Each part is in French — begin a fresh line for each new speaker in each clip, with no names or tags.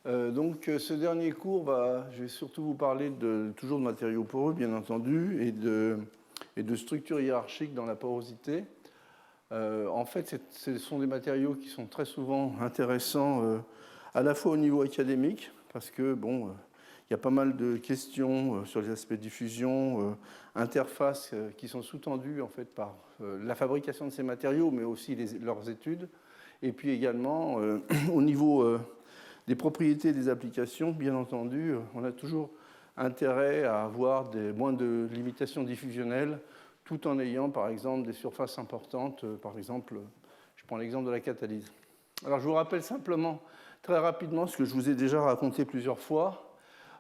Ce dernier cours, je vais surtout vous parler toujours de matériaux poreux, bien entendu, et de structures hiérarchiques dans la porosité. En fait, ce sont des matériaux qui sont très souvent intéressants à la fois au niveau académique, parce que, il y a pas mal de questions sur les aspects de diffusion, interfaces qui sont sous-tendues en fait, par la fabrication de ces matériaux, mais aussi leurs études. Et puis également, au niveau des propriétés des applications, bien entendu, on a toujours intérêt à avoir moins de limitations diffusionnelles, tout en ayant, par exemple, des surfaces importantes. Par exemple, je prends l'exemple de la catalyse. Alors, je vous rappelle simplement, très rapidement, ce que je vous ai déjà raconté plusieurs fois.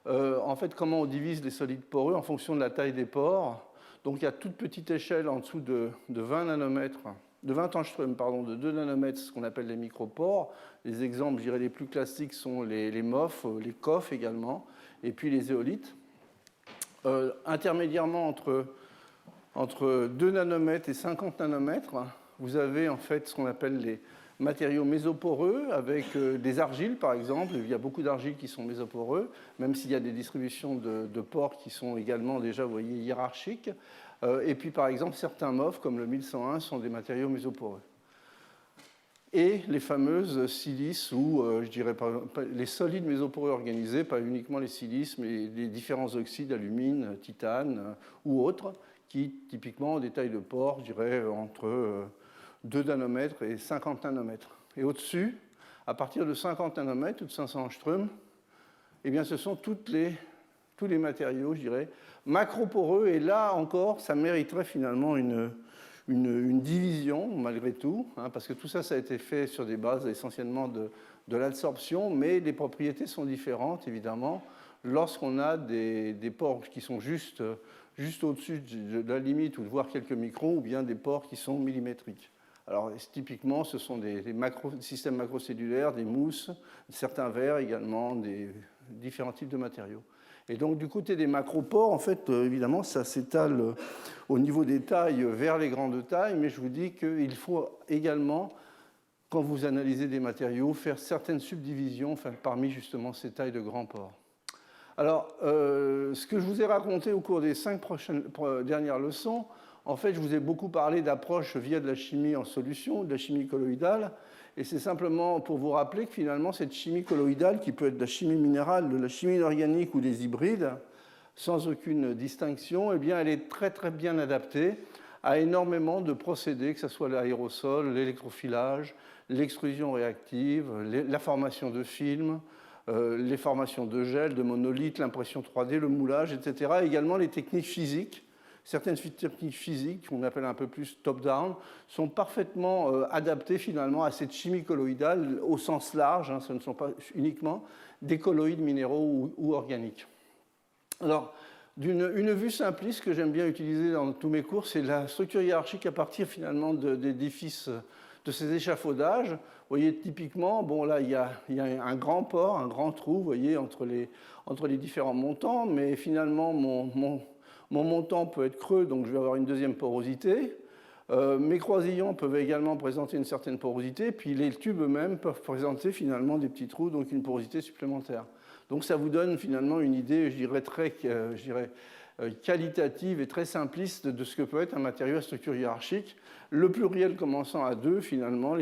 En fait, comment on divise les solides poreux en fonction de la taille des pores. Donc, à toute petite échelle, en dessous de 20 nanomètres, de 20 angstroms, de 2 nanomètres, ce qu'on appelle les micropores. Les exemples, je dirais, les plus classiques sont les MOF, les COF également, et puis les zéolithes. Intermédiairement, entre 2 nanomètres et 50 nanomètres, vous avez en fait ce qu'on appelle les matériaux mésoporeux avec des argiles, par exemple. Il y a beaucoup d'argiles qui sont mésoporeux, même s'il y a des distributions de pores qui sont également déjà, vous voyez, hiérarchiques. Et puis, par exemple, certains MOF, comme le 1101, sont des matériaux mésoporeux. Et les fameuses silices, ou je dirais les solides mésoporeux organisés, pas uniquement les silices, mais les différents oxydes, alumine, titane ou autres, qui typiquement ont des tailles de pores, je dirais, entre 2 nanomètres et 50 nanomètres. Et au-dessus, à partir de 50 nanomètres ou de 500 angstroms, eh bien, ce sont tous les matériaux, je dirais, macroporeux. Et là encore, ça mériterait finalement une division, malgré tout, parce que tout ça, ça a été fait sur des bases essentiellement de l'absorption, mais les propriétés sont différentes, évidemment, lorsqu'on a des pores qui sont juste au-dessus de la limite, ou voire quelques microns, ou bien des pores qui sont millimétriques. Alors, typiquement, ce sont des systèmes macrocellulaires, des mousses, certains verres également, des différents types de matériaux. Et donc, du côté des macropores, en fait, évidemment, ça s'étale au niveau des tailles vers les grandes tailles, mais je vous dis qu'il faut également, quand vous analysez des matériaux, faire certaines subdivisions parmi justement ces tailles de grands pores. Alors, ce que je vous ai raconté au cours des 5 dernières leçons, en fait, je vous ai beaucoup parlé d'approches via de la chimie en solution, de la chimie colloïdale, et c'est simplement pour vous rappeler que finalement, cette chimie colloïdale, qui peut être de la chimie minérale, de la chimie inorganique ou des hybrides, sans aucune distinction, eh bien, elle est très très bien adaptée à énormément de procédés, que ce soit l'aérosol, l'électrofilage, l'extrusion réactive, la formation de films, les formations de gel, de monolithes, l'impression 3D, le moulage, etc. Également les techniques physiques. Certaines techniques physiques, qu'on appelle un peu plus top-down, sont parfaitement adaptées finalement à cette chimie colloïdale au sens large. Ce ne sont pas uniquement des colloïdes minéraux ou organiques. Alors, une vue simpliste que j'aime bien utiliser dans tous mes cours, c'est la structure hiérarchique à partir finalement d'édifices, de ces échafaudages. Vous voyez, typiquement, là, il y a un grand pore, un grand trou, vous voyez, entre les différents montants, mais finalement, mon montant peut être creux, donc je vais avoir une deuxième porosité. Mes croisillons peuvent également présenter une certaine porosité, puis les tubes eux-mêmes peuvent présenter finalement des petits trous, donc une porosité supplémentaire. Donc ça vous donne finalement une idée, je dirais, très qualitative et très simpliste de ce que peut être un matériau à structure hiérarchique. Le pluriel commençant à 2, finalement,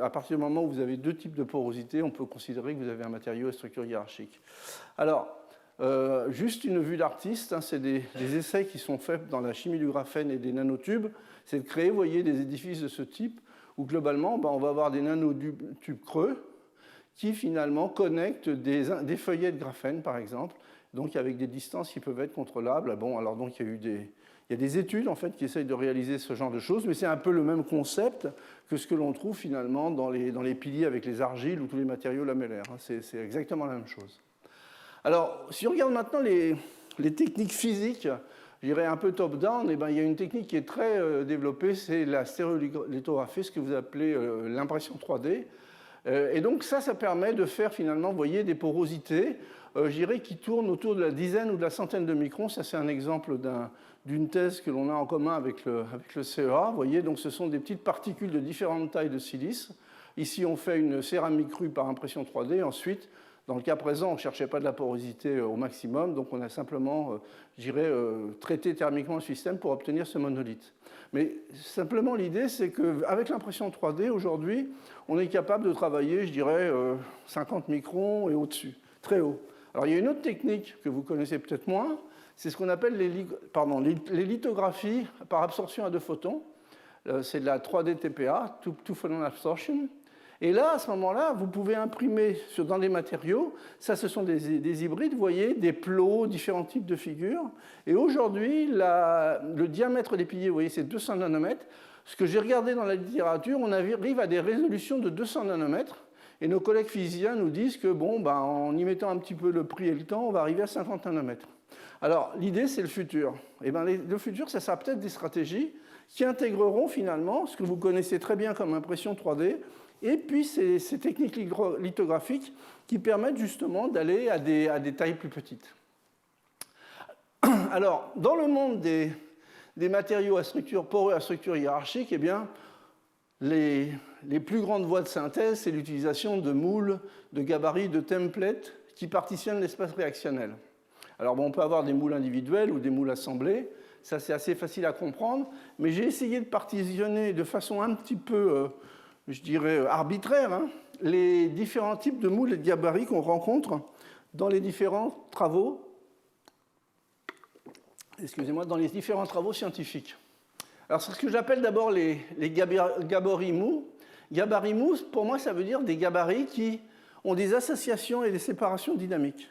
à partir du moment où vous avez 2 types de porosité, on peut considérer que vous avez un matériau à structure hiérarchique. Alors, juste une vue d'artiste, c'est des essais qui sont faits dans la chimie du graphène et des nanotubes, c'est de créer, vous voyez, des édifices de ce type, où globalement, on va avoir des nanotubes creux qui finalement connectent des feuillets de graphène, par exemple, donc avec des distances qui peuvent être contrôlables. Alors donc il y a des études en fait qui essayent de réaliser ce genre de choses, mais c'est un peu le même concept que ce que l'on trouve finalement dans les piliers avec les argiles ou tous les matériaux lamellaires. C'est exactement la même chose. Alors, si on regarde maintenant les techniques physiques, je dirais un peu top-down, il y a une technique qui est très développée, c'est la stéréolithographie, ce que vous appelez l'impression 3D. Et donc ça permet de faire finalement, vous voyez, des porosités, je dirais, qui tournent autour de la dizaine ou de la centaine de microns. Ça, c'est un exemple d'une thèse que l'on a en commun avec le CEA. Vous voyez, donc ce sont des petites particules de différentes tailles de silice. Ici, on fait une céramique crue par impression 3D. Ensuite, Dans le cas présent, on ne cherchait pas de la porosité au maximum, donc on a simplement, je dirais, traité thermiquement le système pour obtenir ce monolithe. Mais simplement, l'idée, c'est qu'avec l'impression 3D, aujourd'hui, on est capable de travailler, je dirais, 50 microns et au-dessus, très haut. Alors, il y a une autre technique que vous connaissez peut-être moins, c'est ce qu'on appelle les lithographies par absorption à 2 photons. C'est de la 3D TPA, Two Photon Absorption. Et là, à ce moment-là, vous pouvez imprimer dans des matériaux. Ça, ce sont des hybrides, vous voyez, des plots, différents types de figures. Et aujourd'hui, le diamètre des piliers, vous voyez, c'est 200 nanomètres. Ce que j'ai regardé dans la littérature, on arrive à des résolutions de 200 nanomètres. Et nos collègues physiciens nous disent que, bon, en y mettant un petit peu le prix et le temps, on va arriver à 50 nanomètres. Alors, l'idée, c'est le futur. Et bien, le futur, ça sera peut-être des stratégies qui intégreront finalement ce que vous connaissez très bien comme impression 3D, et puis ces techniques lithographiques qui permettent justement d'aller à des tailles plus petites. Alors, dans le monde des matériaux à structure poreux, à structure hiérarchique, eh bien, les plus grandes voies de synthèse, c'est l'utilisation de moules, de gabarits, de templates qui partitionnent l'espace réactionnel. Alors, bon, on peut avoir des moules individuels ou des moules assemblés. Ça, c'est assez facile à comprendre. Mais j'ai essayé de partitionner de façon un petit peu, je dirais, arbitraire, les différents types de moules et de gabarits qu'on rencontre dans les différents travaux, dans les différents travaux scientifiques. Alors, c'est ce que j'appelle d'abord les gabarits mous. Gabarits mous, pour moi, ça veut dire des gabarits qui ont des associations et des séparations dynamiques.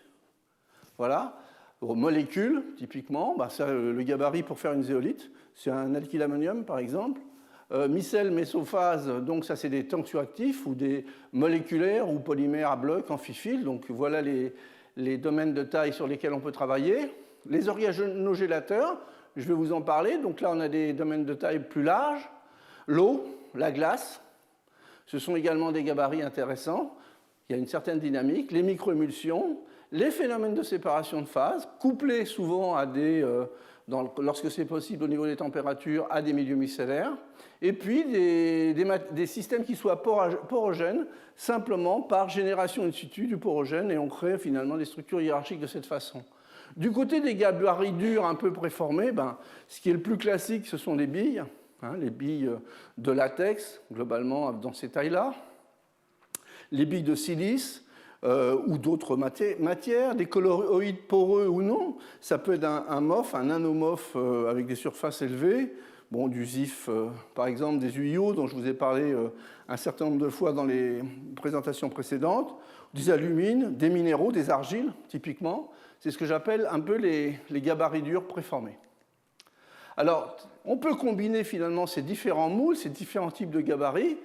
Voilà. Aux molécules, typiquement, le gabarit pour faire une zéolite, c'est un alkylammonium, par exemple. Micelle, mésophase, donc ça, c'est des tensioactifs ou des moléculaires ou polymères à bloc, amphiphiles. Donc voilà les domaines de taille sur lesquels on peut travailler. Les organogélateurs, je vais vous en parler. Donc là, on a des domaines de taille plus larges. L'eau, la glace, ce sont également des gabarits intéressants. Il y a une certaine dynamique. Les microémulsions, les phénomènes de séparation de phase, couplés souvent à lorsque c'est possible au niveau des températures, à des milieux micellaires, et puis des systèmes qui soient porogènes, simplement par génération in situ du porogène, et on crée finalement des structures hiérarchiques de cette façon. Du côté des gabarits durs un peu préformés, ce qui est le plus classique, ce sont les billes de latex, globalement dans ces tailles-là, les billes de silice, ou d'autres matières, des colloïdes poreux ou non. Ça peut être un MOF, un nanomorphe avec des surfaces élevées, du ZIF par exemple, des UIO dont je vous ai parlé un certain nombre de fois dans les présentations précédentes, des alumines, des minéraux, des argiles typiquement. C'est ce que j'appelle un peu les gabarits durs préformés. Alors, on peut combiner finalement ces différents moules, ces différents types de gabarits,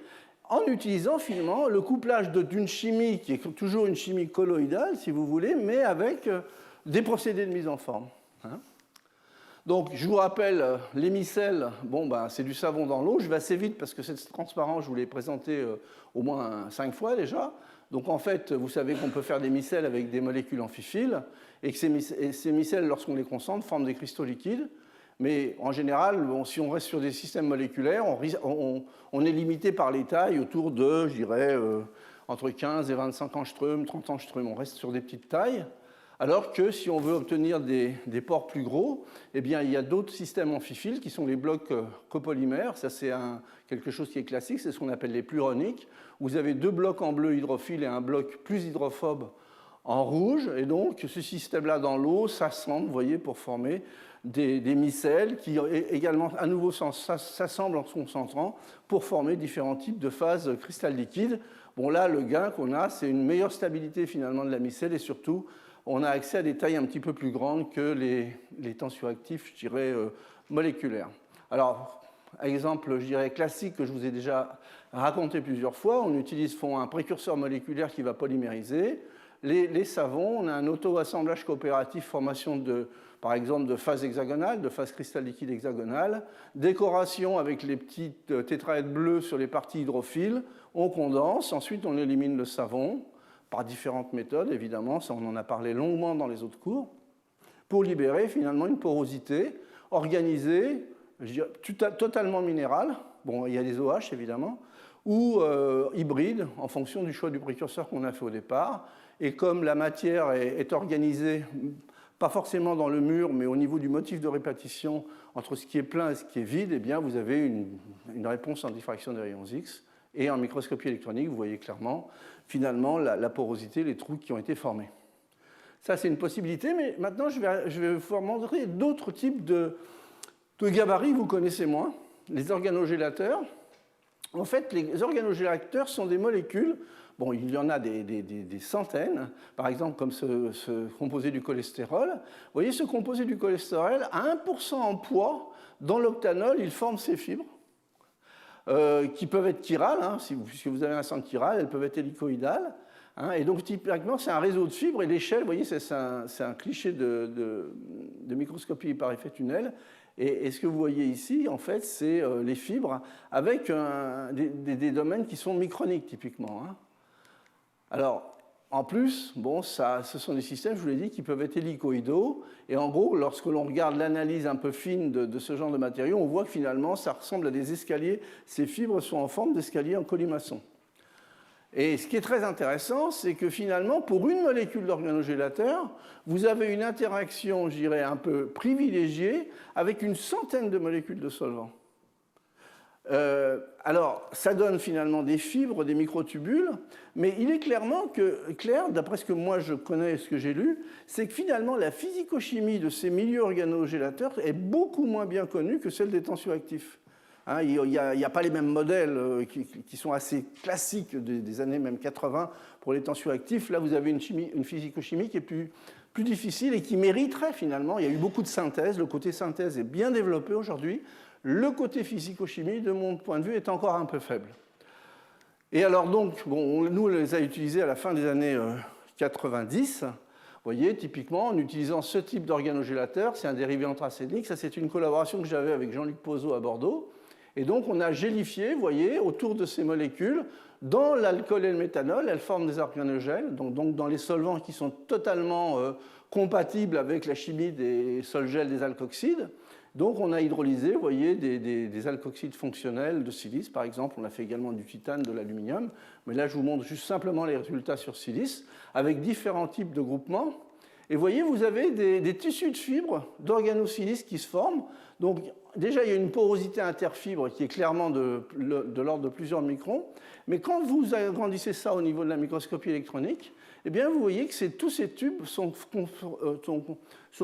en utilisant finalement le couplage d'une chimie qui est toujours une chimie colloïdale, si vous voulez, mais avec des procédés de mise en forme. Donc, je vous rappelle, les micelles, c'est du savon dans l'eau. Je vais assez vite parce que c'est transparent, je vous l'ai présenté au moins 5 fois déjà. Donc, en fait, vous savez qu'on peut faire des micelles avec des molécules amphiphiles et que ces micelles, lorsqu'on les concentre, forment des cristaux liquides. Mais en général, si on reste sur des systèmes moléculaires, on est limité par les tailles autour de, je dirais, entre 15 et 25 angstroms, 30 angstroms. On reste sur des petites tailles. Alors que si on veut obtenir des pores plus gros, eh bien, il y a d'autres systèmes amphiphiles qui sont les blocs copolymères. Ça, c'est quelque chose qui est classique, c'est ce qu'on appelle les pluroniques. Vous avez 2 blocs en bleu hydrophiles et un bloc plus hydrophobe en rouge. Et donc, ce système-là dans l'eau s'assemble, vous voyez, pour former des micelles qui également, à nouveau, s'assemblent en se concentrant pour former différents types de phases cristal liquide. Là, le gain qu'on a, c'est une meilleure stabilité finalement de la micelle et surtout, on a accès à des tailles un petit peu plus grandes que les tensioactifs, je dirais, moléculaires. Alors, exemple, je dirais, classique que je vous ai déjà raconté plusieurs fois, on utilise un précurseur moléculaire qui va polymériser. Les savons, on a un auto-assemblage coopératif, formation par exemple de phase hexagonale, de phase cristal liquide hexagonale, décoration avec les petites tétraèdres bleus sur les parties hydrophiles, on condense, ensuite on élimine le savon, par différentes méthodes, évidemment, ça on en a parlé longuement dans les autres cours, pour libérer finalement une porosité organisée, je dirais, totalement minérale, il y a des OH évidemment, ou hybride en fonction du choix du précurseur qu'on a fait au départ. et comme la matière est organisée, pas forcément dans le mur, mais au niveau du motif de répartition, entre ce qui est plein et ce qui est vide, eh bien, vous avez une réponse en diffraction des rayons X. Et en microscopie électronique, vous voyez clairement, finalement, la porosité, les trous qui ont été formés. Ça, c'est une possibilité, mais maintenant, je vais vous montrer d'autres types de gabarits que vous connaissez moins, les organogélateurs. En fait, les organogélateurs sont des molécules, bon, il y en a des centaines, par exemple, comme ce composé du cholestérol. Vous voyez, ce composé du cholestérol, à 1% en poids, dans l'octanol, il forme ces fibres, qui peuvent être chirales, hein, puisque vous avez un centre chiral, elles peuvent être hélicoïdales. Hein, et donc, typiquement, c'est un réseau de fibres, et l'échelle, vous voyez, c'est un cliché de microscopie par effet tunnel. Et ce que vous voyez ici, en fait, c'est les fibres avec des domaines qui sont microniques, typiquement. Hein. Alors, en plus, bon, ce sont des systèmes, je vous l'ai dit, qui peuvent être hélicoïdaux. Et en gros, lorsque l'on regarde l'analyse un peu fine de ce genre de matériaux, on voit que finalement, ça ressemble à des escaliers. Ces fibres sont en forme d'escalier en colimaçon. Et ce qui est très intéressant, c'est que finalement, pour une molécule d'organogélateur, vous avez une interaction, je dirais, un peu privilégiée avec une centaine de molécules de solvants. Alors, ça donne finalement des fibres, des microtubules, mais il est clair, d'après ce que moi je connais et ce que j'ai lu, c'est que finalement la physicochimie de ces milieux organogélateurs est beaucoup moins bien connue que celle des tensioactifs. Hein, il n'y a pas les mêmes modèles qui sont assez classiques des années même 80 pour les tensioactifs. Là, vous avez une physicochimie qui est plus difficile et qui mériterait finalement. Il y a eu beaucoup de synthèse. Le côté synthèse est bien développé aujourd'hui. Le côté physico-chimie, de mon point de vue, est encore un peu faible. Et alors donc, bon, nous, on les a utilisés à la fin des années 90. Vous voyez, typiquement, en utilisant ce type d'organogélateur, c'est un dérivé anthracénique. Ça, c'est une collaboration que j'avais avec Jean-Luc Pozzo à Bordeaux. Et donc, on a gélifié, vous voyez, autour de ces molécules, dans l'alcool et le méthanol, elles forment des organogènes, donc dans les solvants qui sont totalement compatibles avec la chimie des solgels des alkoxides. Donc, on a hydrolysé, vous voyez, des alkoxides fonctionnels de silice, par exemple. On a fait également du titane, de l'aluminium. Mais là, je vous montre juste simplement les résultats sur silice, avec différents types de groupements. Et vous voyez, vous avez des tissus de fibres d'organosilice qui se forment. Donc, déjà, il y a une porosité interfibre qui est clairement de l'ordre de plusieurs microns. Mais quand vous agrandissez ça au niveau de la microscopie électronique, eh bien, vous voyez que tous ces tubes sont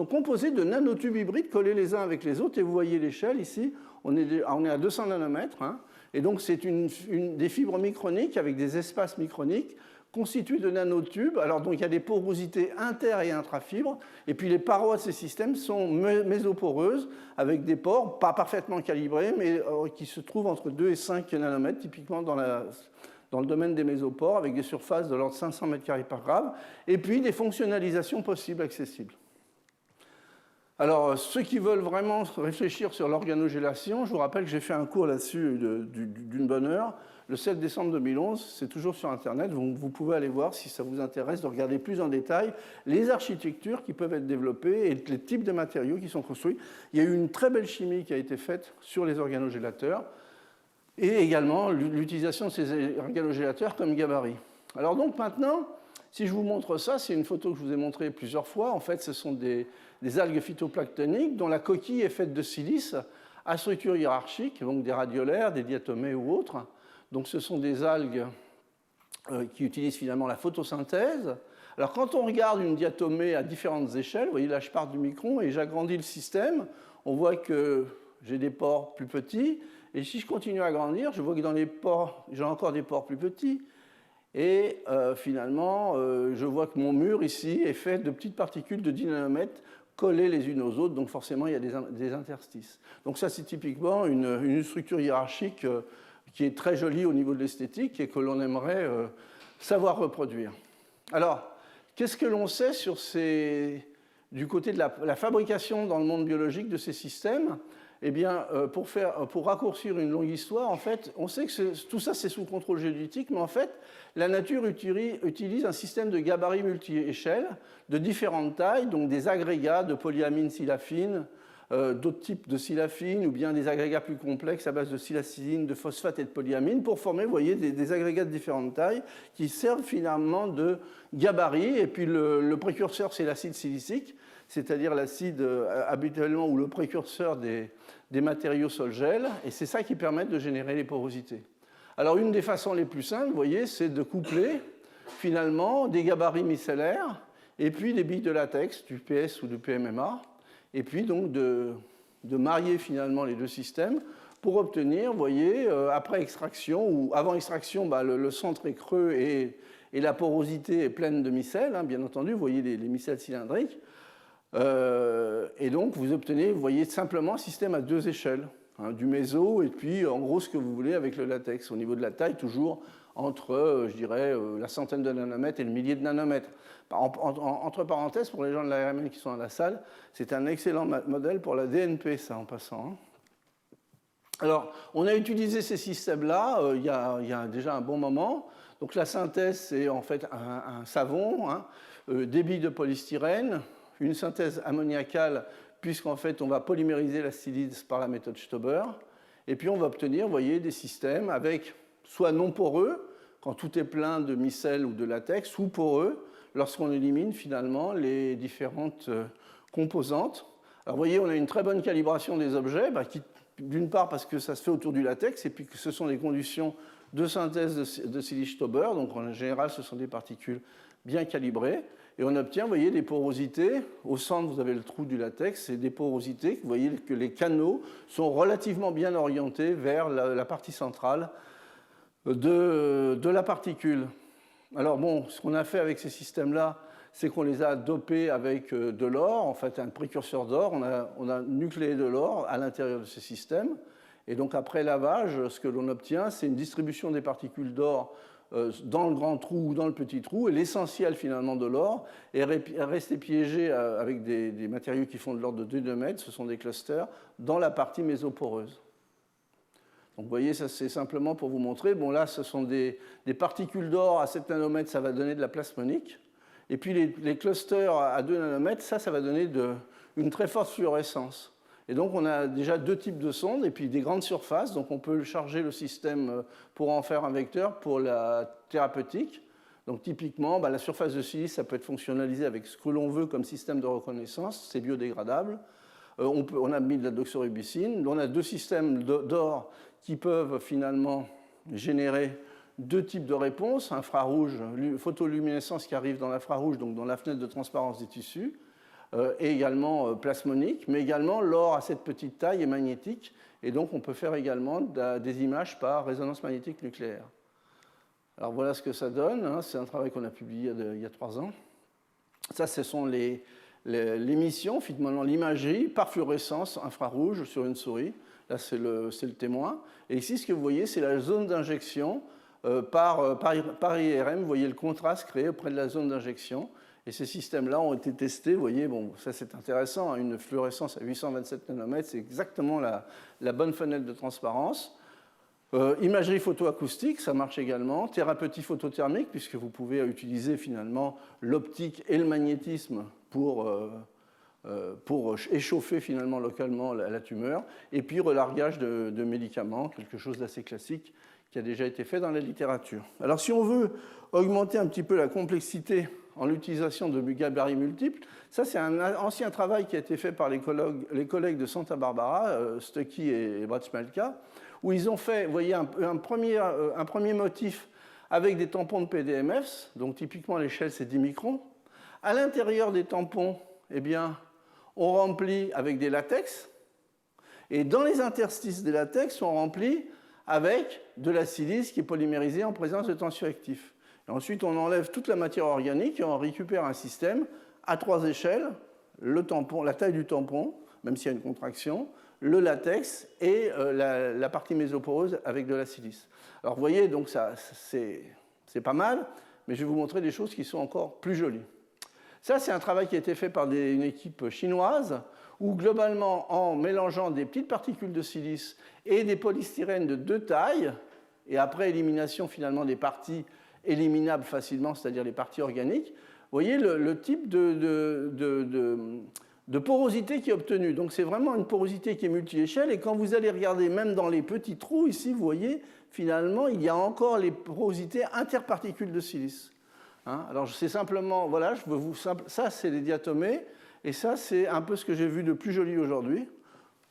composés de nanotubes hybrides collés les uns avec les autres. Et vous voyez l'échelle ici, on est à 200 nanomètres. Hein, et donc, c'est des fibres microniques avec des espaces microniques constitués de nanotubes. Alors, donc, il y a des porosités inter- et intrafibres. Et puis, les parois de ces systèmes sont mésoporeuses avec des pores pas parfaitement calibrés, mais qui se trouvent entre 2 et 5 nanomètres, typiquement dans le domaine des mésopores, avec des surfaces de l'ordre de 500 m² par grave, et puis des fonctionnalisations possibles accessibles. Alors, ceux qui veulent vraiment réfléchir sur l'organogélation, je vous rappelle que j'ai fait un cours là-dessus d'une bonne heure, le 7 décembre 2011, c'est toujours sur Internet, vous pouvez aller voir si ça vous intéresse de regarder plus en détail les architectures qui peuvent être développées et les types de matériaux qui sont construits. Il y a eu une très belle chimie qui a été faite sur les organogélateurs, et également l'utilisation de ces organogélateurs comme gabarit. Alors donc maintenant, si je vous montre ça, c'est une photo que je vous ai montrée plusieurs fois. En fait, ce sont des algues phytoplanctoniques dont la coquille est faite de silice à structure hiérarchique, donc des radiolaires, des diatomées ou autres. Donc ce sont des algues qui utilisent finalement la photosynthèse. Alors quand on regarde une diatomée à différentes échelles, vous voyez là je pars du micron et j'agrandis le système, on voit que j'ai des pores plus petits. Et si je continue à grandir, je vois que dans les pores, j'ai encore des pores plus petits. Et finalement, je vois que mon mur ici est fait de petites particules de 10 nanomètres collées les unes aux autres. Donc forcément, il y a des interstices. Donc ça, c'est typiquement une structure hiérarchique qui est très jolie au niveau de l'esthétique et que l'on aimerait savoir reproduire. Alors, qu'est-ce que l'on sait du côté de la fabrication dans le monde biologique de ces systèmes? Eh bien, pour raccourcir une longue histoire, en fait, on sait que tout ça, c'est sous contrôle génétique, mais en fait, la nature utilise un système de gabarits multi-échelles de différentes tailles, donc des agrégats de polyamine silafine, d'autres types de silafines ou bien des agrégats plus complexes à base de silacine, de phosphate et de polyamine pour former, vous voyez, des agrégats de différentes tailles qui servent finalement de gabarit. Et puis le précurseur, c'est l'acide silicique, c'est-à-dire l'acide habituellement ou le précurseur des matériaux sol-gel. Et c'est ça qui permet de générer les porosités. Alors une des façons les plus simples, vous voyez, c'est de coupler finalement des gabarits micellaires et puis des billes de latex, du PS ou du PMMA, et puis donc de marier finalement les deux systèmes pour obtenir, vous voyez, après extraction ou avant extraction, le centre est creux et la porosité est pleine de micelles, bien entendu, vous voyez les micelles cylindriques, et donc vous obtenez, vous voyez, simplement un système à deux échelles, du méso et puis en gros ce que vous voulez avec le latex, au niveau de la taille toujours entre, je dirais, la centaine de nanomètres et le millier de nanomètres. Entre parenthèses, pour les gens de l'ARMN qui sont à la salle, c'est un excellent modèle pour la DNP, ça, en passant. Alors, on a utilisé ces systèmes-là il y a déjà un bon moment. Donc, la synthèse, c'est en fait un savon, des billes de polystyrène, une synthèse ammoniacale, puisqu'en fait, on va polymériser la silice par la méthode Stauber. Et puis, on va obtenir, vous voyez, des systèmes avec soit non poreux, quand tout est plein de micelles ou de latex, ou poreux, lorsqu'on élimine finalement les différentes composantes. Alors vous voyez, on a une très bonne calibration des objets, d'une part parce que ça se fait autour du latex, et puis que ce sont des conditions de synthèse de silice-Stauber, donc en général ce sont des particules bien calibrées, et on obtient, vous voyez, des porosités. Au centre, vous avez le trou du latex, et des porosités, vous voyez que les canaux sont relativement bien orientés vers la partie centrale de la particule. Alors bon, ce qu'on a fait avec ces systèmes-là, c'est qu'on les a dopés avec de l'or, en fait un précurseur d'or. On a nucléé de l'or à l'intérieur de ces systèmes. Et donc après lavage, ce que l'on obtient, c'est une distribution des particules d'or dans le grand trou ou dans le petit trou. Et l'essentiel finalement de l'or est resté piégé avec des matériaux qui font de l'ordre de 2 nm, ce sont des clusters, dans la partie mésoporeuse. Donc vous voyez, ça c'est simplement pour vous montrer. Bon là, ce sont des particules d'or à 7 nanomètres, ça va donner de la plasmonique. Et puis les clusters à 2 nanomètres, ça va donner une très forte fluorescence. Et donc on a déjà deux types de sondes et puis des grandes surfaces. Donc on peut charger le système pour en faire un vecteur pour la thérapeutique. Donc typiquement, la surface de silice, ça peut être fonctionnalisé avec ce que l'on veut comme système de reconnaissance. C'est biodégradable. On a mis de la doxorubicine. On a deux systèmes d'or qui peuvent finalement générer deux types de réponses, infrarouge, photoluminescence qui arrive dans l'infrarouge, donc dans la fenêtre de transparence des tissus, et également plasmonique, mais également l'or à cette petite taille est magnétique, et donc on peut faire également des images par résonance magnétique nucléaire. Alors voilà ce que ça donne, c'est un travail qu'on a publié il y a 3 ans. Ça, ce sont l'émission, finalement l'imagerie par fluorescence infrarouge sur une souris. Là, c'est le témoin. Et ici, ce que vous voyez, c'est la zone d'injection par IRM. Vous voyez le contraste créé auprès de la zone d'injection. Et ces systèmes-là ont été testés. Vous voyez, bon, ça c'est intéressant, une fluorescence à 827 nanomètres, c'est exactement la bonne fenêtre de transparence. Imagerie photoacoustique, ça marche également. Thérapeutie photothermique, puisque vous pouvez utiliser finalement l'optique et le magnétisme pour échauffer finalement localement la tumeur. Et puis relargage de médicaments, quelque chose d'assez classique qui a déjà été fait dans la littérature. Alors si on veut augmenter un petit peu la complexité en l'utilisation de gabarits multiples, ça c'est un ancien travail qui a été fait par les collègues de Santa Barbara, Stuckey et Bratsmelka, où ils ont fait, vous voyez, un premier motif avec des tampons de PDMFs, donc typiquement l'échelle c'est 10 microns. À l'intérieur des tampons, eh bien, on remplit avec des latex, et dans les interstices des latex, on remplit avec de la silice qui est polymérisée en présence de tensioactifs. Et ensuite, on enlève toute la matière organique et on récupère un système à 3 échelles, le tampon, la taille du tampon, même s'il y a une contraction, le latex et la partie mésoporeuse avec de la silice. Alors vous voyez, donc c'est pas mal, mais je vais vous montrer des choses qui sont encore plus jolies. Ça, c'est un travail qui a été fait par une équipe chinoise, où globalement, en mélangeant des petites particules de silice et des polystyrènes de 2 tailles, et après élimination finalement des parties éliminables facilement, c'est-à-dire les parties organiques, vous voyez le type de de porosité qui est obtenue. Donc c'est vraiment une porosité qui est multi-échelle. Et quand vous allez regarder même dans les petits trous, ici, vous voyez, finalement, il y a encore les porosités interparticules de silice. Hein, alors c'est simplement, voilà, ça c'est les diatomées, et ça c'est un peu ce que j'ai vu de plus joli aujourd'hui.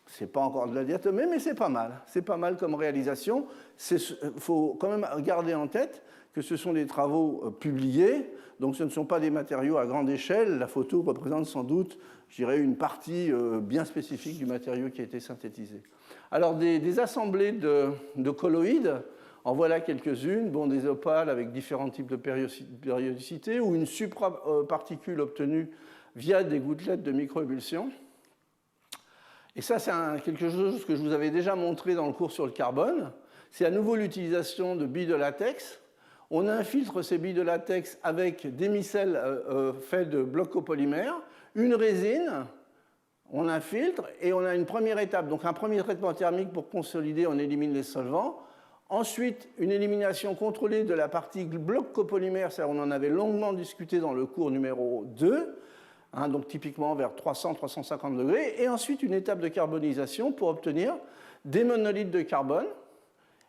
C'est pas encore de la diatomée, mais c'est pas mal. C'est pas mal comme réalisation. Il faut quand même garder en tête que ce sont des travaux publiés, donc ce ne sont pas des matériaux à grande échelle. La photo représente sans doute, je dirais, une partie bien spécifique du matériau qui a été synthétisé. Alors des assemblées de colloïdes, en voilà quelques-unes, bon, des opales avec différents types de périodicité, ou une supraparticule obtenue via des gouttelettes de microébullition. Et ça, c'est quelque chose que je vous avais déjà montré dans le cours sur le carbone. C'est à nouveau l'utilisation de billes de latex. On infiltre ces billes de latex avec des micelles faits de blocs copolymères, une résine, on infiltre, et on a une première étape. Donc un premier traitement thermique pour consolider, on élimine les solvants. Ensuite, une élimination contrôlée de la partie bloc copolymère, ça on en avait longuement discuté dans le cours numéro 2, hein, donc typiquement vers 300-350 degrés. Et ensuite, une étape de carbonisation pour obtenir des monolithes de carbone.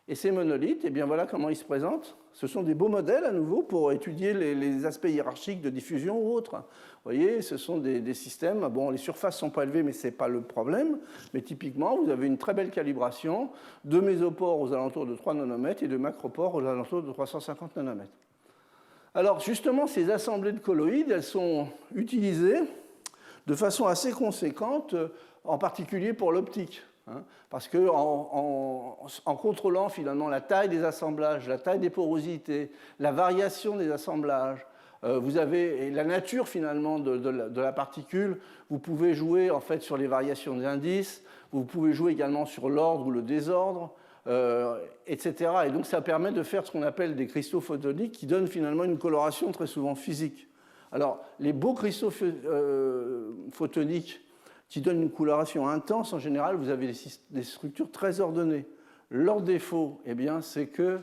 Et ces monolithes, eh bien voilà comment ils se présentent. Ce sont des beaux modèles à nouveau pour étudier les aspects hiérarchiques de diffusion ou autres. Vous voyez, ce sont des systèmes, bon, les surfaces ne sont pas élevées, mais ce n'est pas le problème. Mais typiquement, vous avez une très belle calibration de mésopores aux alentours de 3 nanomètres et de macropores aux alentours de 350 nanomètres. Alors justement, ces assemblées de colloïdes, elles sont utilisées de façon assez conséquente, en particulier pour l'optique. Parce qu'en contrôlant finalement la taille des assemblages, la taille des porosités, la variation des assemblages, vous avez la nature finalement de la particule, vous pouvez jouer en fait sur les variations des indices, vous pouvez jouer également sur l'ordre ou le désordre, etc. Et donc ça permet de faire ce qu'on appelle des cristaux photoniques qui donnent finalement une coloration très souvent physique. Alors les beaux cristaux photoniques qui donnent une coloration intense, en général, vous avez des structures très ordonnées. Leur défaut, eh bien, c'est que,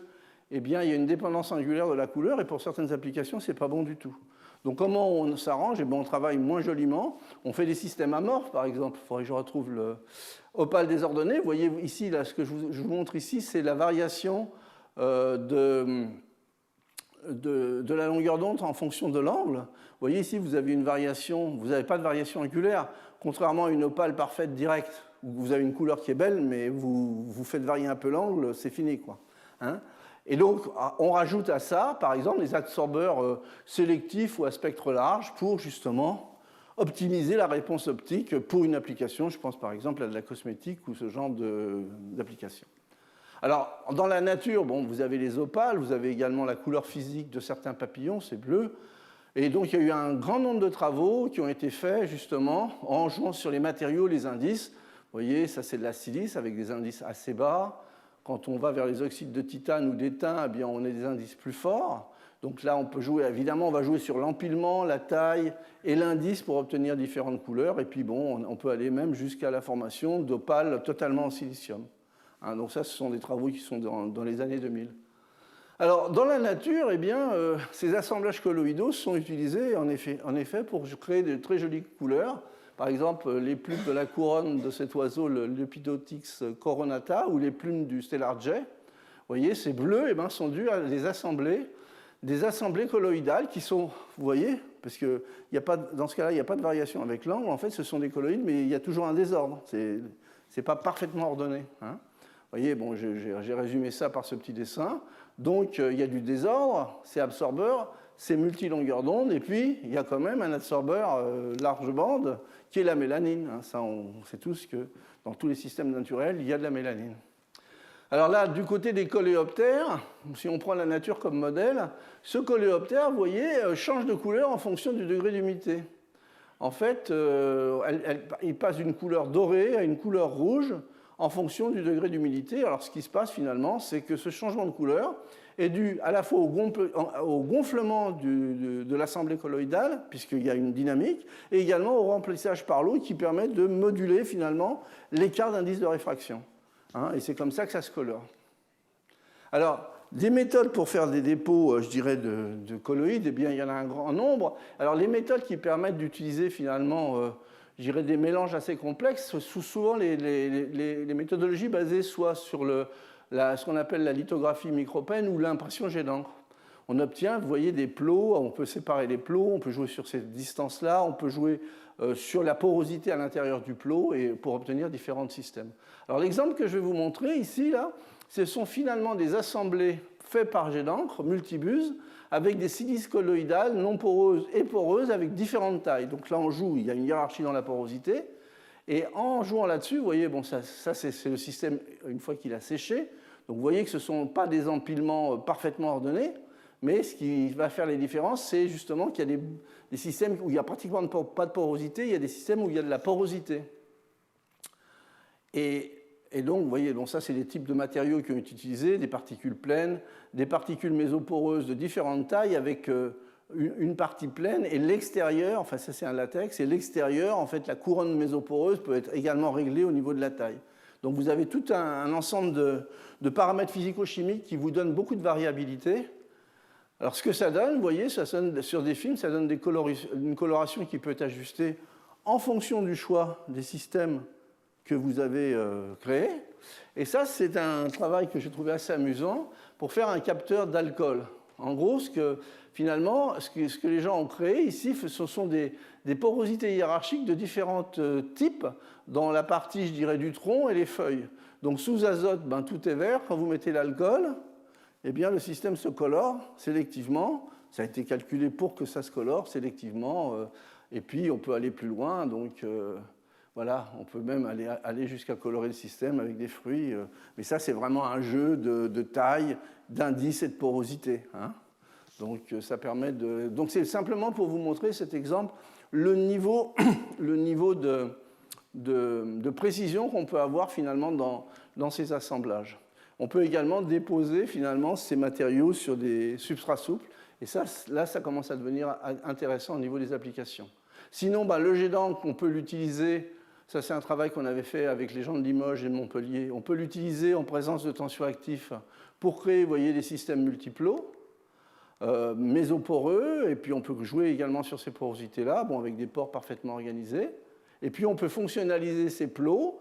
eh bien, il y a une dépendance angulaire de la couleur et pour certaines applications, ce n'est pas bon du tout. Donc, comment on s'arrange? Eh bien, on travaille moins joliment. On fait des systèmes amorphes, par exemple. Il faudrait que je retrouve le opale désordonné. Vous voyez ici, là, ce que je vous montre ici, c'est la variation de la longueur d'onde en fonction de l'angle. Vous voyez ici, vous avez une variation, vous n'avez pas de variation angulaire, contrairement à une opale parfaite directe, où vous avez une couleur qui est belle, mais vous faites varier un peu l'angle, c'est fini, quoi. Hein? Et donc, on rajoute à ça, par exemple, des absorbeurs sélectifs ou à spectre large pour justement optimiser la réponse optique pour une application. Je pense par exemple à de la cosmétique ou ce genre d'application. Alors, dans la nature, bon, vous avez les opales, vous avez également la couleur physique de certains papillons, c'est bleu. Et donc, il y a eu un grand nombre de travaux qui ont été faits, justement, en jouant sur les matériaux, les indices. Vous voyez, ça, c'est de la silice avec des indices assez bas. Quand on va vers les oxydes de titane ou d'étain, eh bien, on a des indices plus forts. Donc là, on peut jouer, évidemment, on va jouer sur l'empilement, la taille et l'indice pour obtenir différentes couleurs. Et puis, bon, on peut aller même jusqu'à la formation d'opales totalement en silicium. Hein, donc ça, ce sont des travaux qui sont dans les années 2000. Alors, dans la nature, eh bien, ces assemblages colloïdaux sont utilisés en effet pour créer de très jolies couleurs. Par exemple, les plumes de la couronne de cet oiseau, le Lepidotix coronata, ou les plumes du stellar jay. Vous voyez, ces bleus eh bien, sont dus à des assemblées colloïdales qui sont, vous voyez, parce que dans ce cas-là, il n'y a pas de variation avec l'angle. En fait, ce sont des colloïdes, mais il y a toujours un désordre. Ce n'est pas parfaitement ordonné. Hein. Vous voyez, bon, j'ai résumé ça par ce petit dessin. Donc, il y a du désordre, c'est absorbeur, c'est multilongueur d'onde, et puis il y a quand même un absorbeur large bande qui est la mélanine. Hein. Ça, on sait tous que dans tous les systèmes naturels, il y a de la mélanine. Alors là, du côté des coléoptères, si on prend la nature comme modèle, ce coléoptère, vous voyez, change de couleur en fonction du degré d'humidité. En fait, il passe d'une couleur dorée à une couleur rouge en fonction du degré d'humidité. Alors, ce qui se passe finalement, c'est que ce changement de couleur est dû à la fois au gonflement de l'assemblée colloïdale, puisqu'il y a une dynamique, et également au remplissage par l'eau qui permet de moduler finalement l'écart d'indice de réfraction. Hein, et c'est comme ça que ça se colore. Alors, des méthodes pour faire des dépôts, je dirais, de colloïdes, eh bien, il y en a un grand nombre. Alors, les méthodes qui permettent d'utiliser finalement, je je dirais, des mélanges assez complexes, souvent les méthodologies basées soit sur ce qu'on appelle la lithographie micropène ou l'impression jet d'encre. On obtient, vous voyez, des plots, on peut séparer les plots, on peut jouer sur cette distance-là, on peut jouer sur la porosité à l'intérieur du plot et pour obtenir différents systèmes. Alors l'exemple que je vais vous montrer ici, là, ce sont finalement des assemblées faites par jet d'encre, multibuse, avec des silices colloïdales non poreuses et poreuses avec différentes tailles. Donc là, on joue, il y a une hiérarchie dans la porosité. Et en jouant là-dessus, vous voyez, bon, ça c'est le système une fois qu'il a séché. Donc vous voyez que ce ne sont pas des empilements parfaitement ordonnés, mais ce qui va faire les différences, c'est justement qu'il y a des systèmes où il n'y a pratiquement pas de porosité, il y a des systèmes où il y a de la porosité. Et donc, vous voyez, donc ça, c'est les types de matériaux qui ont été utilisés, des particules pleines, des particules mésoporeuses de différentes tailles avec une partie pleine et l'extérieur, enfin ça c'est un latex, et l'extérieur, en fait, la couronne mésoporeuse peut être également réglée au niveau de la taille. Donc vous avez tout un ensemble de paramètres physico-chimiques qui vous donnent beaucoup de variabilité. Alors ce que ça donne, vous voyez, ça donne, sur des films, ça donne une coloration qui peut être ajustée en fonction du choix des systèmes que vous avez créés. Et ça, c'est un travail que j'ai trouvé assez amusant pour faire un capteur d'alcool. En gros, finalement, ce que les gens ont créé ici, ce sont des porosités hiérarchiques de différents types dans la partie, je dirais, du tronc et les feuilles. Donc sous azote, ben, tout est vert. Quand vous mettez l'alcool, eh bien, le système se colore sélectivement. Ça a été calculé pour que ça se colore sélectivement. Et puis, on peut aller plus loin. Donc, voilà, on peut même aller jusqu'à colorer le système avec des fruits. Mais ça, c'est vraiment un jeu de taille, d'indice et de porosité. Hein. Donc, ça permet de... Donc, c'est simplement pour vous montrer cet exemple, le niveau de précision qu'on peut avoir finalement dans ces assemblages. On peut également déposer finalement ces matériaux sur des substrats souples. Et ça, là, ça commence à devenir intéressant au niveau des applications. Sinon, ben, le jet d'encre, on peut l'utiliser. Ça, c'est un travail qu'on avait fait avec les gens de Limoges et de Montpellier. On peut l'utiliser en présence de tensioactifs pour créer, vous voyez, des systèmes multiplots, mésoporeux. Et puis, on peut jouer également sur ces porosités-là, bon, avec des pores parfaitement organisés. Et puis, on peut fonctionnaliser ces plots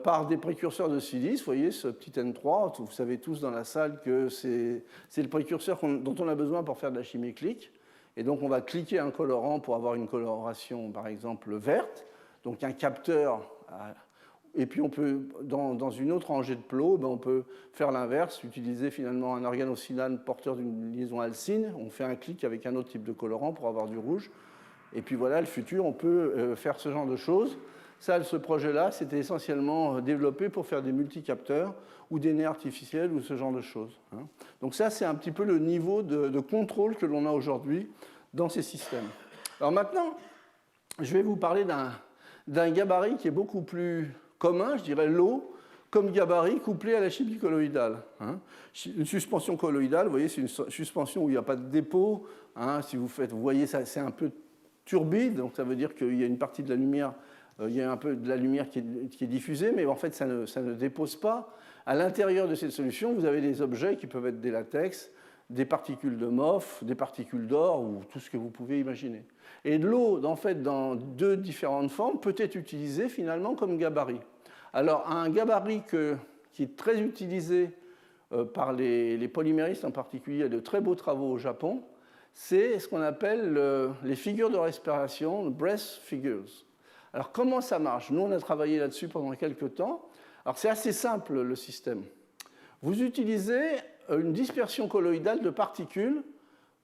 par des précurseurs de silice. Vous voyez, ce petit N3, vous savez tous dans la salle que c'est le précurseur dont on a besoin pour faire de la chimie clique. Et donc, on va cliquer un colorant pour avoir une coloration, par exemple, verte. Donc, un capteur. Et puis, on peut, dans une autre rangée de plots, ben, on peut faire l'inverse, utiliser finalement un organosilane porteur d'une liaison alcyne. On fait un clic avec un autre type de colorant pour avoir du rouge. Et puis, voilà, le futur, on peut faire ce genre de choses. Ça, ce projet-là, c'était essentiellement développé pour faire des multicapteurs ou des nez artificiels ou ce genre de choses. Donc ça, c'est un petit peu le niveau de contrôle que l'on a aujourd'hui dans ces systèmes. Alors maintenant, je vais vous parler d'un gabarit qui est beaucoup plus commun, je dirais l'eau, comme gabarit couplé à la chimie colloïdale. Une suspension colloïdale, vous voyez, c'est une suspension où il n'y a pas de dépôt. Si vous voyez, c'est un peu turbide, donc ça veut dire qu'il y a une partie de la lumière. Il y a un peu de la lumière qui est diffusée, mais en fait, ça ne dépose pas. À l'intérieur de cette solution, vous avez des objets qui peuvent être des latex, des particules de MOF, des particules d'or, ou tout ce que vous pouvez imaginer. Et de l'eau, en fait, dans deux différentes formes, peut être utilisée finalement comme gabarit. Alors, un gabarit qui est très utilisé par les polyméristes en particulier, il y a de très beaux travaux au Japon, c'est ce qu'on appelle les figures de respiration, breath figures. Alors, comment ça marche? Nous, on a travaillé là-dessus pendant quelques temps. Alors, c'est assez simple, le système. Vous utilisez une dispersion colloïdale de particules,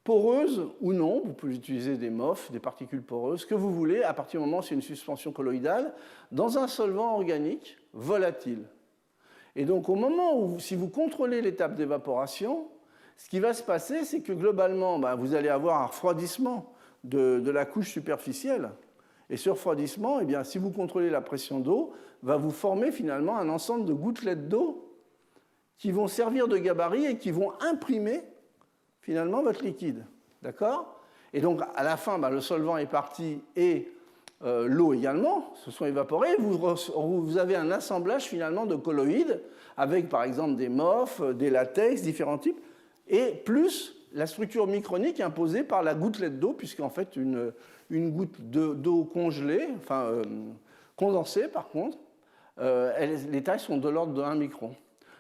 poreuses ou non. Vous pouvez utiliser des MOF, des particules poreuses, ce que vous voulez, à partir du moment où c'est une suspension colloïdale, dans un solvant organique volatile. Et donc, au moment où, si vous contrôlez l'étape d'évaporation, ce qui va se passer, c'est que globalement, vous allez avoir un refroidissement de la couche superficielle. Et ce refroidissement, eh bien, si vous contrôlez la pression d'eau, va vous former finalement un ensemble de gouttelettes d'eau qui vont servir de gabarit et qui vont imprimer finalement votre liquide. D'accord? Et donc, à la fin, le solvant est parti et l'eau également se sont évaporées. Vous avez un assemblage finalement de colloïdes avec, par exemple, des MOF, des latex, différents types, et plus la structure micronique imposée par la gouttelette d'eau, puisqu'en fait, une goutte d'eau congelée, enfin condensée par contre, les tailles sont de l'ordre de 1 micron.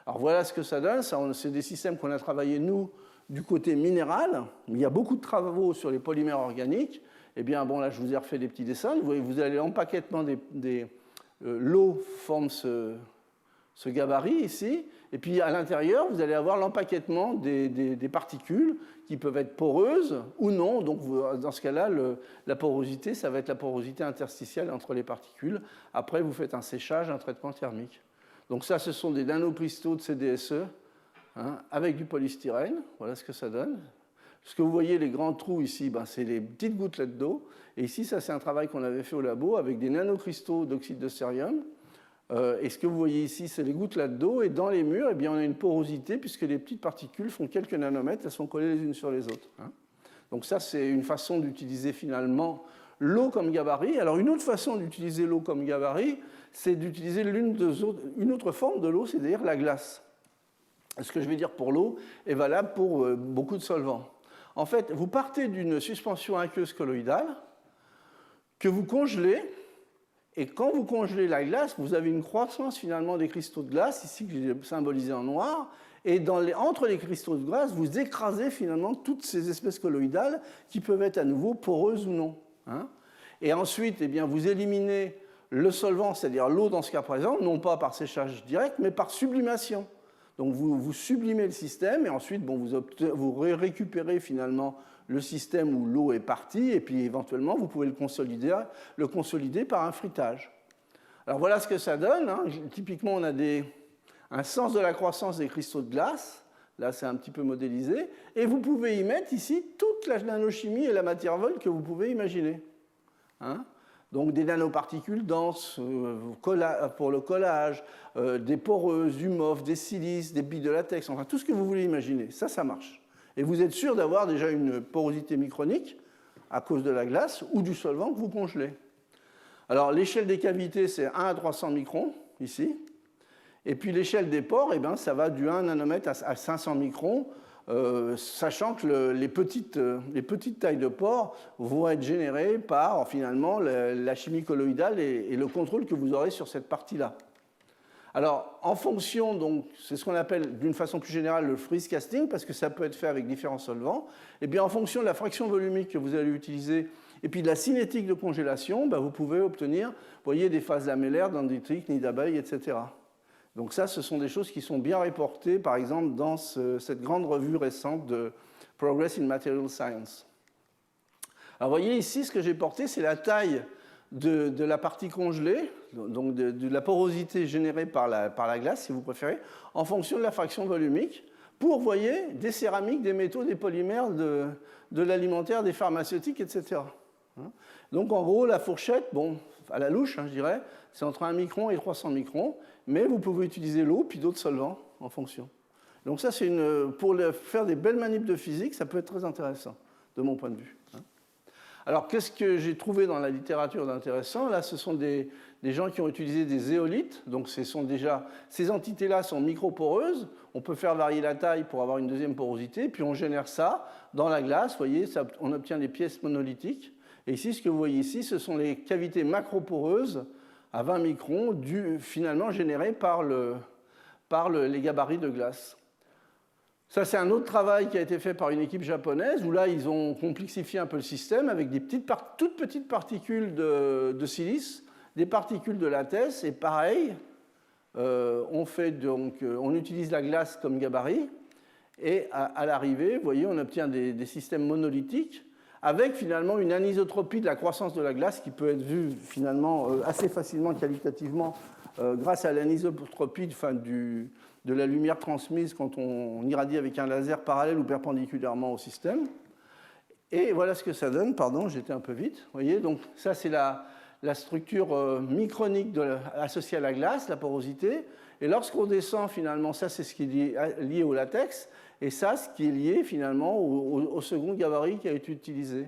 Alors voilà ce que ça donne. C'est des systèmes qu'on a travaillés, nous, du côté minéral. Il y a beaucoup de travaux sur les polymères organiques. Eh bien, bon, là, je vous ai refait des petits dessins. Vous voyez, vous avez l'empaquetement l'eau forme ce gabarit ici. Et puis, à l'intérieur, vous allez avoir l'empaquetement des particules qui peuvent être poreuses ou non. Donc, dans ce cas-là, la porosité, ça va être la porosité interstitielle entre les particules. Après, vous faites un séchage, un traitement thermique. Donc ça, ce sont des nanocristaux de CDSE avec du polystyrène. Voilà ce que ça donne. Ce que vous voyez, les grands trous ici, c'est les petites gouttelettes d'eau. Et ici, ça, c'est un travail qu'on avait fait au labo avec des nanocristaux d'oxyde de cérium. Et ce que vous voyez ici, c'est les gouttelettes d'eau. Et dans les murs, eh bien, on a une porosité, puisque les petites particules font quelques nanomètres, elles sont collées les unes sur les autres. Donc ça, c'est une façon d'utiliser finalement l'eau comme gabarit. Alors, une autre façon d'utiliser l'eau comme gabarit, c'est d'utiliser une autre forme de l'eau, c'est-à-dire la glace. Ce que je vais dire pour l'eau est valable pour beaucoup de solvants. En fait, vous partez d'une suspension aqueuse colloïdale que vous congelez, et quand vous congelez la glace, vous avez une croissance finalement des cristaux de glace, ici que j'ai symbolisé en noir, et entre les cristaux de glace, vous écrasez finalement toutes ces espèces colloïdales qui peuvent être à nouveau poreuses ou non. Et ensuite, eh bien, vous éliminez le solvant, c'est-à-dire l'eau dans ce cas présent, non pas par séchage direct, mais par sublimation. Donc vous sublimez le système et ensuite vous récupérez finalement le système où l'eau est partie et puis éventuellement vous pouvez le consolider par un frittage. Alors voilà ce que ça donne. Typiquement, on a un sens de la croissance des cristaux de glace. Là, c'est un petit peu modélisé. Et vous pouvez y mettre ici toute la nanochimie et la matière vol que vous pouvez imaginer. Donc des nanoparticules denses pour le collage, des poreuses, du MOF, des silices, des billes de latex, enfin tout ce que vous voulez imaginer. Ça marche. Et vous êtes sûr d'avoir déjà une porosité micronique à cause de la glace ou du solvant que vous congelez. Alors l'échelle des cavités, c'est 1 à 300 microns, ici. Et puis l'échelle des pores, ça va du 1 nanomètre à 500 microns, sachant que les petites tailles de pores vont être générées par finalement la chimie colloïdale et le contrôle que vous aurez sur cette partie-là. Alors, en fonction, donc, c'est ce qu'on appelle d'une façon plus générale le freeze casting, parce que ça peut être fait avec différents solvants, et bien en fonction de la fraction volumique que vous allez utiliser et puis de la cinétique de congélation, vous pouvez obtenir, vous voyez, des phases lamellaires, dendritique, nid d'abeille, etc. Donc ça, ce sont des choses qui sont bien reportées, par exemple, dans cette grande revue récente de Progress in Material Science. Alors vous voyez ici, ce que j'ai porté, c'est la taille de la partie congelée, donc de la porosité générée par la glace, si vous préférez, en fonction de la fraction volumique, pour, vous voyez, des céramiques, des métaux, des polymères, de l'alimentaire, des pharmaceutiques, etc. Donc en gros, la fourchette, à la louche, je dirais, c'est entre 1 micron et 300 microns, mais vous pouvez utiliser l'eau puis d'autres solvants en fonction. Donc ça, pour faire des belles manips de physique, ça peut être très intéressant, de mon point de vue. Alors, qu'est-ce que j'ai trouvé dans la littérature d'intéressant? Là, ce sont des gens qui ont utilisé des éolites. Donc, ces entités-là sont microporeuses. On peut faire varier la taille pour avoir une deuxième porosité. Puis, on génère ça dans la glace. Vous voyez, on obtient des pièces monolithiques. Et ici, ce que vous voyez ici, ce sont les cavités macroporeuses à 20 microns, finalement générées par les gabarits de glace. Ça, c'est un autre travail qui a été fait par une équipe japonaise, où là, ils ont complexifié un peu le système avec des toutes petites particules de silice, des particules de latex, et pareil, on utilise la glace comme gabarit, et à l'arrivée, vous voyez, on obtient des systèmes monolithiques, avec finalement une anisotropie de la croissance de la glace qui peut être vue finalement assez facilement qualitativement grâce à l'anisotropie de la lumière transmise quand on irradie avec un laser parallèle ou perpendiculairement au système. Et voilà ce que ça donne. Pardon, j'étais un peu vite. Vous voyez, donc ça, c'est la structure micronique associée à la glace, la porosité. Et lorsqu'on descend, finalement, ça, c'est ce qui est lié au latex. Et ça, ce qui est lié, finalement, au second gabarit qui a été utilisé.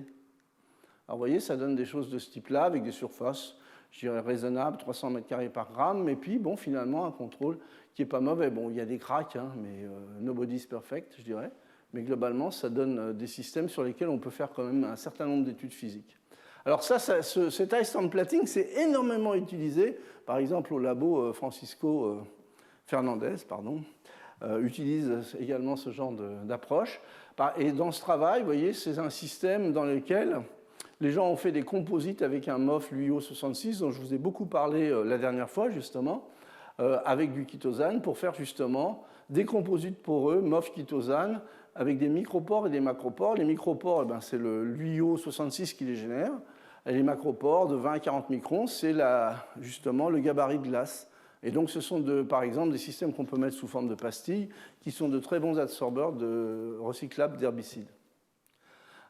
Alors, vous voyez, ça donne des choses de ce type-là, avec des surfaces, je dirais, raisonnables, 300 m² par gramme. Et puis, finalement, un contrôle qui n'est pas mauvais. Il y a des cracks, mais nobody's perfect, je dirais. mais globalement, ça donne des systèmes sur lesquels on peut faire quand même un certain nombre d'études physiques. Alors cet ice templating, c'est énormément utilisé, par exemple au labo Francisco Fernandez, utilise également ce genre d'approche. Et dans ce travail, vous voyez, c'est un système dans lequel les gens ont fait des composites avec un MOF LuIO66, dont je vous ai beaucoup parlé la dernière fois, justement, avec du chitosane, pour faire justement des composites poreux, MOF chitosane, avec des micropores et des macropores. Les micropores, c'est le LuIO66 qui les génère. Et les macropores de 20 à 40 microns, c'est justement le gabarit de glace. Et donc, ce sont, par exemple, des systèmes qu'on peut mettre sous forme de pastilles, qui sont de très bons absorbeurs recyclables d'herbicides.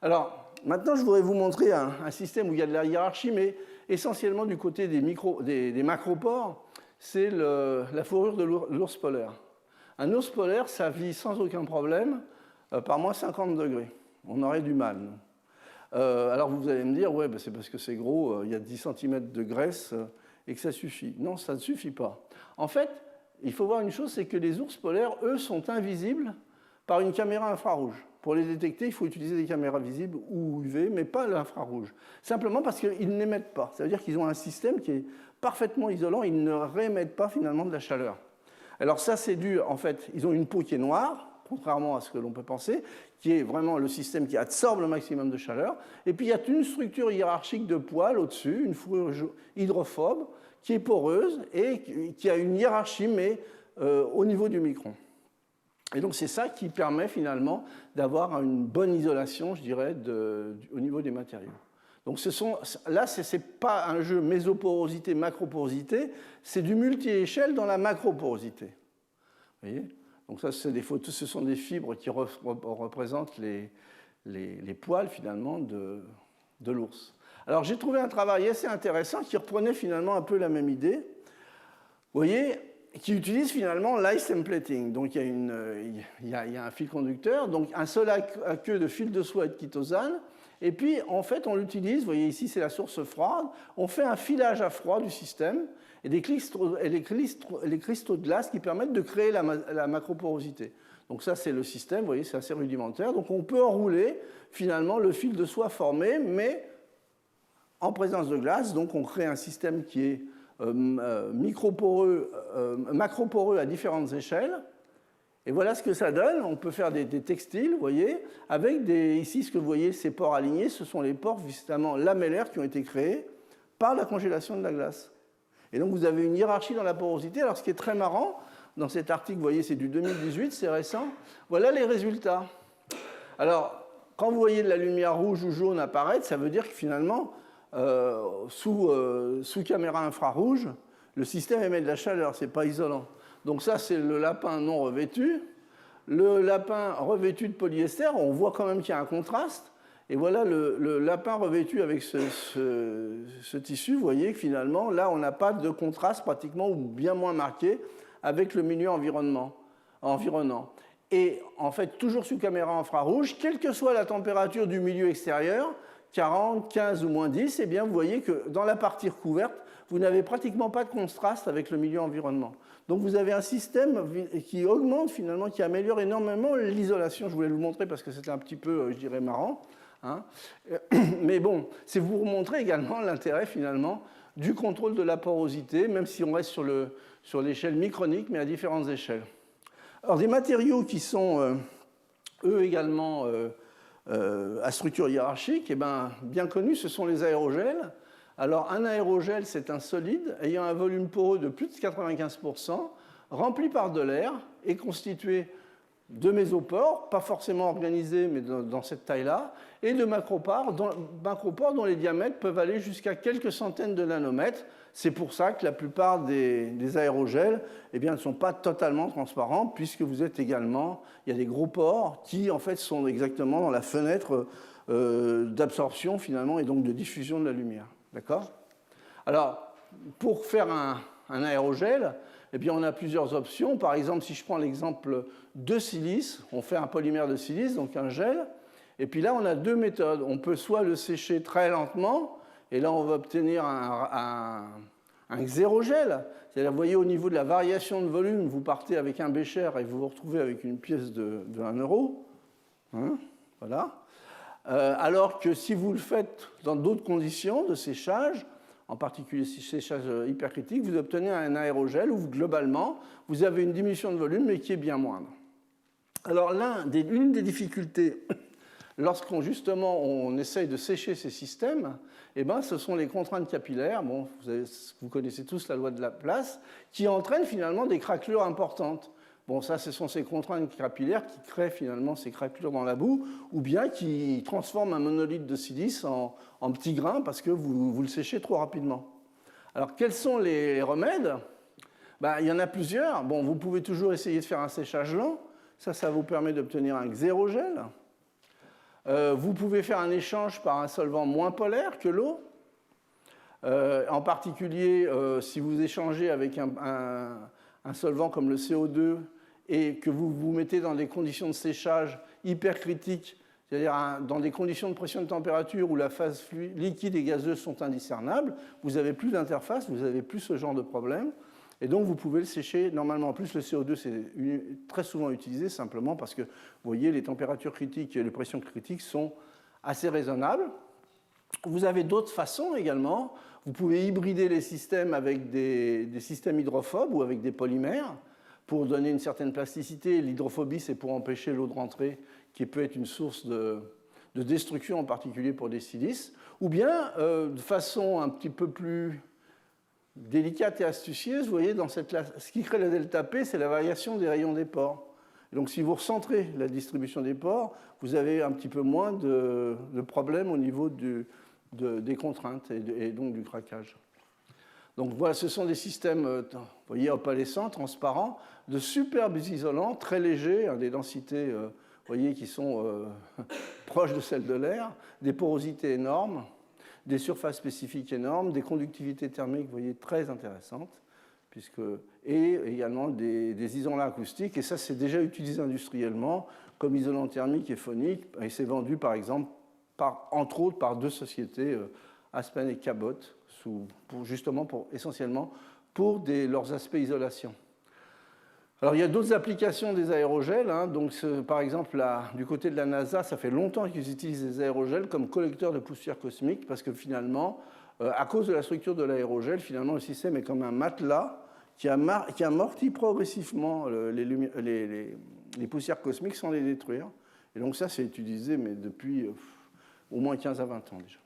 Alors, maintenant, je voudrais vous montrer un système où il y a de la hiérarchie, mais essentiellement du côté des macropores, c'est la fourrure de l'ours polaire. Un ours polaire, ça vit sans aucun problème par moins 50 degrés. On aurait du mal. Alors, vous allez me dire, ouais, c'est parce que c'est gros, il y a 10 cm de graisse et que ça suffit. Non, ça ne suffit pas. En fait, il faut voir une chose, c'est que les ours polaires, eux, sont invisibles par une caméra infrarouge. Pour les détecter, il faut utiliser des caméras visibles ou UV, mais pas l'infrarouge. Simplement parce qu'ils n'émettent pas. Ça veut dire qu'ils ont un système qui est parfaitement isolant, ils ne réémettent pas finalement de la chaleur. Alors ça, c'est dû, en fait, ils ont une peau qui est noire, contrairement à ce que l'on peut penser, qui est vraiment le système qui absorbe le maximum de chaleur. Et puis il y a une structure hiérarchique de poils au-dessus, une fourrure hydrophobe, qui est poreuse et qui a une hiérarchie, mais au niveau du micron. Et donc c'est ça qui permet finalement d'avoir une bonne isolation, je dirais, au niveau des matériaux. Donc là, ce n'est pas un jeu mésoporosité, macroporosité, c'est du multi-échelle dans la macroporosité. Vous voyez ? Donc ça, ce sont des fibres qui représentent les poils finalement de l'ours. Alors j'ai trouvé un travail assez intéressant qui reprenait finalement un peu la même idée. Vous voyez, qui utilise finalement l'ice templating. Donc il y a un fil conducteur, donc un seul à queue de fil de soie et de chitosane. Et puis en fait on l'utilise, vous voyez ici c'est la source froide, on fait un filage à froid du système et les cristaux de glace qui permettent de créer la macroporosité. Donc ça c'est le système, vous voyez c'est assez rudimentaire. Donc on peut enrouler finalement le fil de soie formé, mais en présence de glace. Donc on crée un système qui est macroporeux à différentes échelles. Et voilà ce que ça donne. On peut faire des textiles, vous voyez, avec ici, ce que vous voyez, ces pores alignés, ce sont les pores justement lamellaires qui ont été créés par la congélation de la glace. Et donc, vous avez une hiérarchie dans la porosité. Alors, ce qui est très marrant, dans cet article, vous voyez, c'est du 2018, c'est récent. Voilà les résultats. Alors, quand vous voyez de la lumière rouge ou jaune apparaître, ça veut dire que finalement, sous caméra infrarouge, le système émet de la chaleur, ce n'est pas isolant. Donc ça, c'est le lapin non revêtu. Le lapin revêtu de polyester, on voit quand même qu'il y a un contraste. Et voilà le lapin revêtu avec ce tissu. Vous voyez que finalement, là, on n'a pas de contraste pratiquement ou bien moins marqué avec le milieu environnant. Et en fait, toujours sous caméra infrarouge, quelle que soit la température du milieu extérieur, 40, 15 ou moins 10, eh bien, vous voyez que dans la partie recouverte, vous n'avez pratiquement pas de contraste avec le milieu environnant. Donc vous avez un système qui augmente finalement, qui améliore énormément l'isolation. Je voulais vous montrer parce que c'était un petit peu, je dirais, marrant. Hein. Mais bon, c'est vous montrer également l'intérêt finalement du contrôle de la porosité, même si on reste sur l'échelle micronique, mais à différentes échelles. Alors des matériaux qui sont, eux également, à structure hiérarchique, eh bien connus, ce sont les aérogels. Alors, un aérogel, c'est un solide ayant un volume poreux de plus de 95%, rempli par de l'air et constitué de mésopores, pas forcément organisés, mais dans cette taille-là, et de macropores dont les diamètres peuvent aller jusqu'à quelques centaines de nanomètres. C'est pour ça que la plupart des aérogels ne sont pas totalement transparents, puisque vous êtes également, il y a des gros pores qui, en fait, sont exactement dans la fenêtre d'absorption, finalement, et donc de diffusion de la lumière. D'accord ? Alors, pour faire un aérogel, eh bien, on a plusieurs options. Par exemple, si je prends l'exemple de silice, on fait un polymère de silice, donc un gel. Et puis là, on a deux méthodes. On peut soit le sécher très lentement, et là, on va obtenir un xérogel. C'est-à-dire, vous voyez, au niveau de la variation de volume, vous partez avec un bécher et vous vous retrouvez avec une pièce de 1 euro. hein, voilà. Alors que si vous le faites dans d'autres conditions de séchage, en particulier séchage hypercritique, vous obtenez un aérogel où globalement vous avez une diminution de volume mais qui est bien moindre. Alors l'une des difficultés lorsqu'on justement on essaye de sécher ces systèmes, eh ben, ce sont les contraintes capillaires, bon, vous connaissez tous la loi de Laplace, qui entraînent finalement des craquelures importantes. Bon, ça, ce sont ces contraintes capillaires qui créent finalement ces craquelures dans la boue, ou bien qui transforment un monolithe de silice en petits grains parce que vous le séchez trop rapidement. Alors, quels sont les remèdes? Ben, il y en a plusieurs. Bon, vous pouvez toujours essayer de faire un séchage lent. Ça vous permet d'obtenir un xérogel. Vous pouvez faire un échange par un solvant moins polaire que l'eau. En particulier, si vous échangez avec un solvant comme le CO2 et que vous vous mettez dans des conditions de séchage hypercritiques, c'est-à-dire dans des conditions de pression et de température où la phase liquide et gazeuse sont indiscernables, vous n'avez plus d'interface, vous n'avez plus ce genre de problème. Et donc, vous pouvez le sécher normalement. En plus, le CO2, c'est très souvent utilisé simplement parce que, vous voyez, les températures critiques et les pressions critiques sont assez raisonnables. Vous avez d'autres façons également. Vous pouvez hybrider les systèmes avec des systèmes hydrophobes ou avec des polymères pour donner une certaine plasticité. L'hydrophobie, c'est pour empêcher l'eau de rentrer, qui peut être une source de destruction, en particulier pour des silices. Ou bien, de façon un petit peu plus délicate et astucieuse, vous voyez, ce qui crée le delta P, c'est la variation des rayons des pores. Donc, si vous recentrez la distribution des pores, vous avez un petit peu moins de problèmes au niveau des contraintes et donc du craquage. Donc, voilà, ce sont des systèmes, vous voyez, opalescents, transparents, de superbes isolants, très légers, des densités, vous voyez, qui sont proches de celles de l'air, des porosités énormes, des surfaces spécifiques énormes, des conductivités thermiques, vous voyez, très intéressantes, et également des isolants acoustiques. Et ça, c'est déjà utilisé industriellement comme isolant thermique et phonique. Et c'est vendu, par exemple, entre autres, par deux sociétés, Aspen et Cabot, essentiellement pour leurs aspects isolation. Alors, il y a d'autres applications des aérogels. Donc, par exemple, du côté de la NASA, ça fait longtemps qu'ils utilisent des aérogels comme collecteurs de poussière cosmique parce que finalement, à cause de la structure de l'aérogel, finalement, le système est comme un matelas qui amortit progressivement les poussières cosmiques sans les détruire. Et donc, ça, c'est utilisé mais depuis au moins 15 à 20 ans déjà.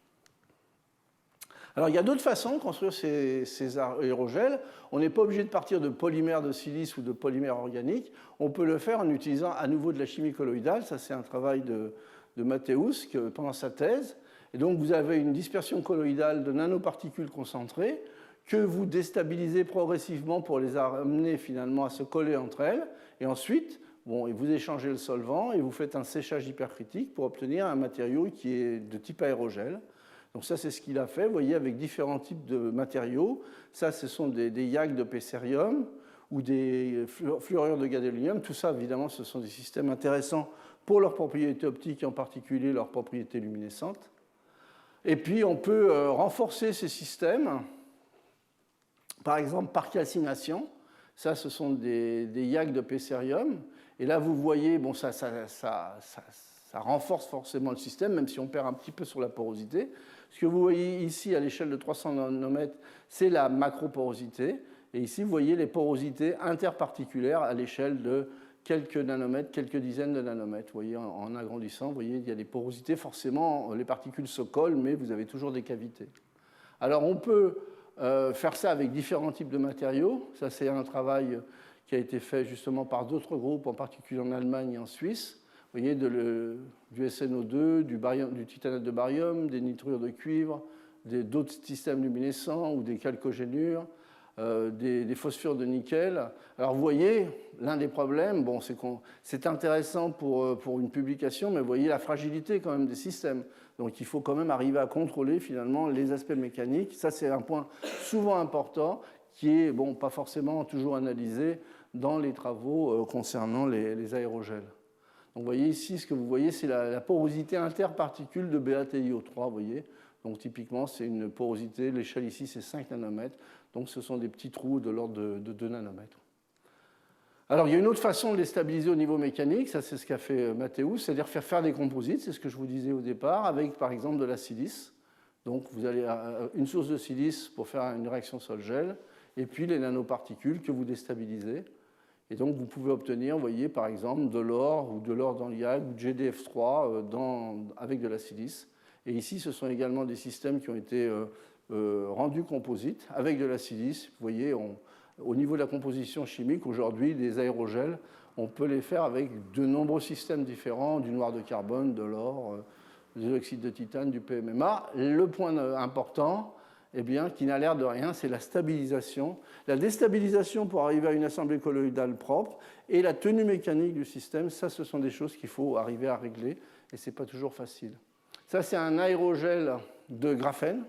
Alors, il y a d'autres façons de construire ces aérogels. On n'est pas obligé de partir de polymères de silice ou de polymères organiques. On peut le faire en utilisant à nouveau de la chimie colloïdale. Ça, c'est un travail de Mathéus pendant sa thèse. Et donc, vous avez une dispersion colloïdale de nanoparticules concentrées que vous déstabilisez progressivement pour les amener finalement à se coller entre elles. Et ensuite, vous échangez le solvant et vous faites un séchage hypercritique pour obtenir un matériau qui est de type aérogel. Donc ça, c'est ce qu'il a fait, vous voyez, avec différents types de matériaux. Ça, ce sont des YAG de pessérium ou des fluorures de gadolinium. Tout ça, évidemment, ce sont des systèmes intéressants pour leurs propriétés optiques et en particulier leurs propriétés luminescentes. Et puis, on peut renforcer ces systèmes, par exemple, par calcination. Ça, ce sont des YAG de pessérium. Et là, vous voyez, ça renforce forcément le système, même si on perd un petit peu sur la porosité. Ce que vous voyez ici, à l'échelle de 300 nanomètres, c'est la macroporosité. Et ici, vous voyez les porosités interparticulaires à l'échelle de quelques nanomètres, quelques dizaines de nanomètres. Vous voyez, en agrandissant, vous voyez, il y a des porosités. Forcément, les particules se collent, mais vous avez toujours des cavités. Alors, on peut faire ça avec différents types de matériaux. Ça, c'est un travail qui a été fait justement par d'autres groupes, en particulier en Allemagne et en Suisse. Vous voyez, du SNO2, du titanate de barium, des nitrures de cuivre, d'autres systèmes luminescents ou des chalcogénures, des phosphures de nickel. Alors vous voyez, l'un des problèmes, c'est intéressant pour une publication, mais vous voyez la fragilité quand même des systèmes. Donc il faut quand même arriver à contrôler finalement les aspects mécaniques. Ça, c'est un point souvent important qui est pas forcément toujours analysé dans les travaux concernant les aérogels. Donc, vous voyez ici, ce que vous voyez, c'est la porosité interparticule de BaTiO3, vous voyez. Donc, typiquement, c'est une porosité, l'échelle ici, c'est 5 nanomètres. Donc, ce sont des petits trous de l'ordre de 2 nanomètres. Alors, il y a une autre façon de les stabiliser au niveau mécanique, ça c'est ce qu'a fait Mathéus, c'est-à-dire faire des composites, c'est ce que je vous disais au départ, avec par exemple de la silice. Donc, vous allez une source de silice pour faire une réaction sol-gel, et puis les nanoparticules que vous déstabilisez. Et donc, vous pouvez obtenir, vous voyez, par exemple, de l'or ou de l'or dans l'IAG ou de GDF3 avec de la silice. Et ici, ce sont également des systèmes qui ont été rendus composites avec de la silice. Vous voyez, au niveau de la composition chimique, aujourd'hui, des aérogels, on peut les faire avec de nombreux systèmes différents, du noir de carbone, de l'or, de l'oxyde de titane, du PMMA. Le point important, eh bien, qui n'a l'air de rien, c'est la stabilisation. La déstabilisation pour arriver à une assemblée colloïdale propre et la tenue mécanique du système, ça, ce sont des choses qu'il faut arriver à régler et ce n'est pas toujours facile. Ça, c'est un aérogel de graphène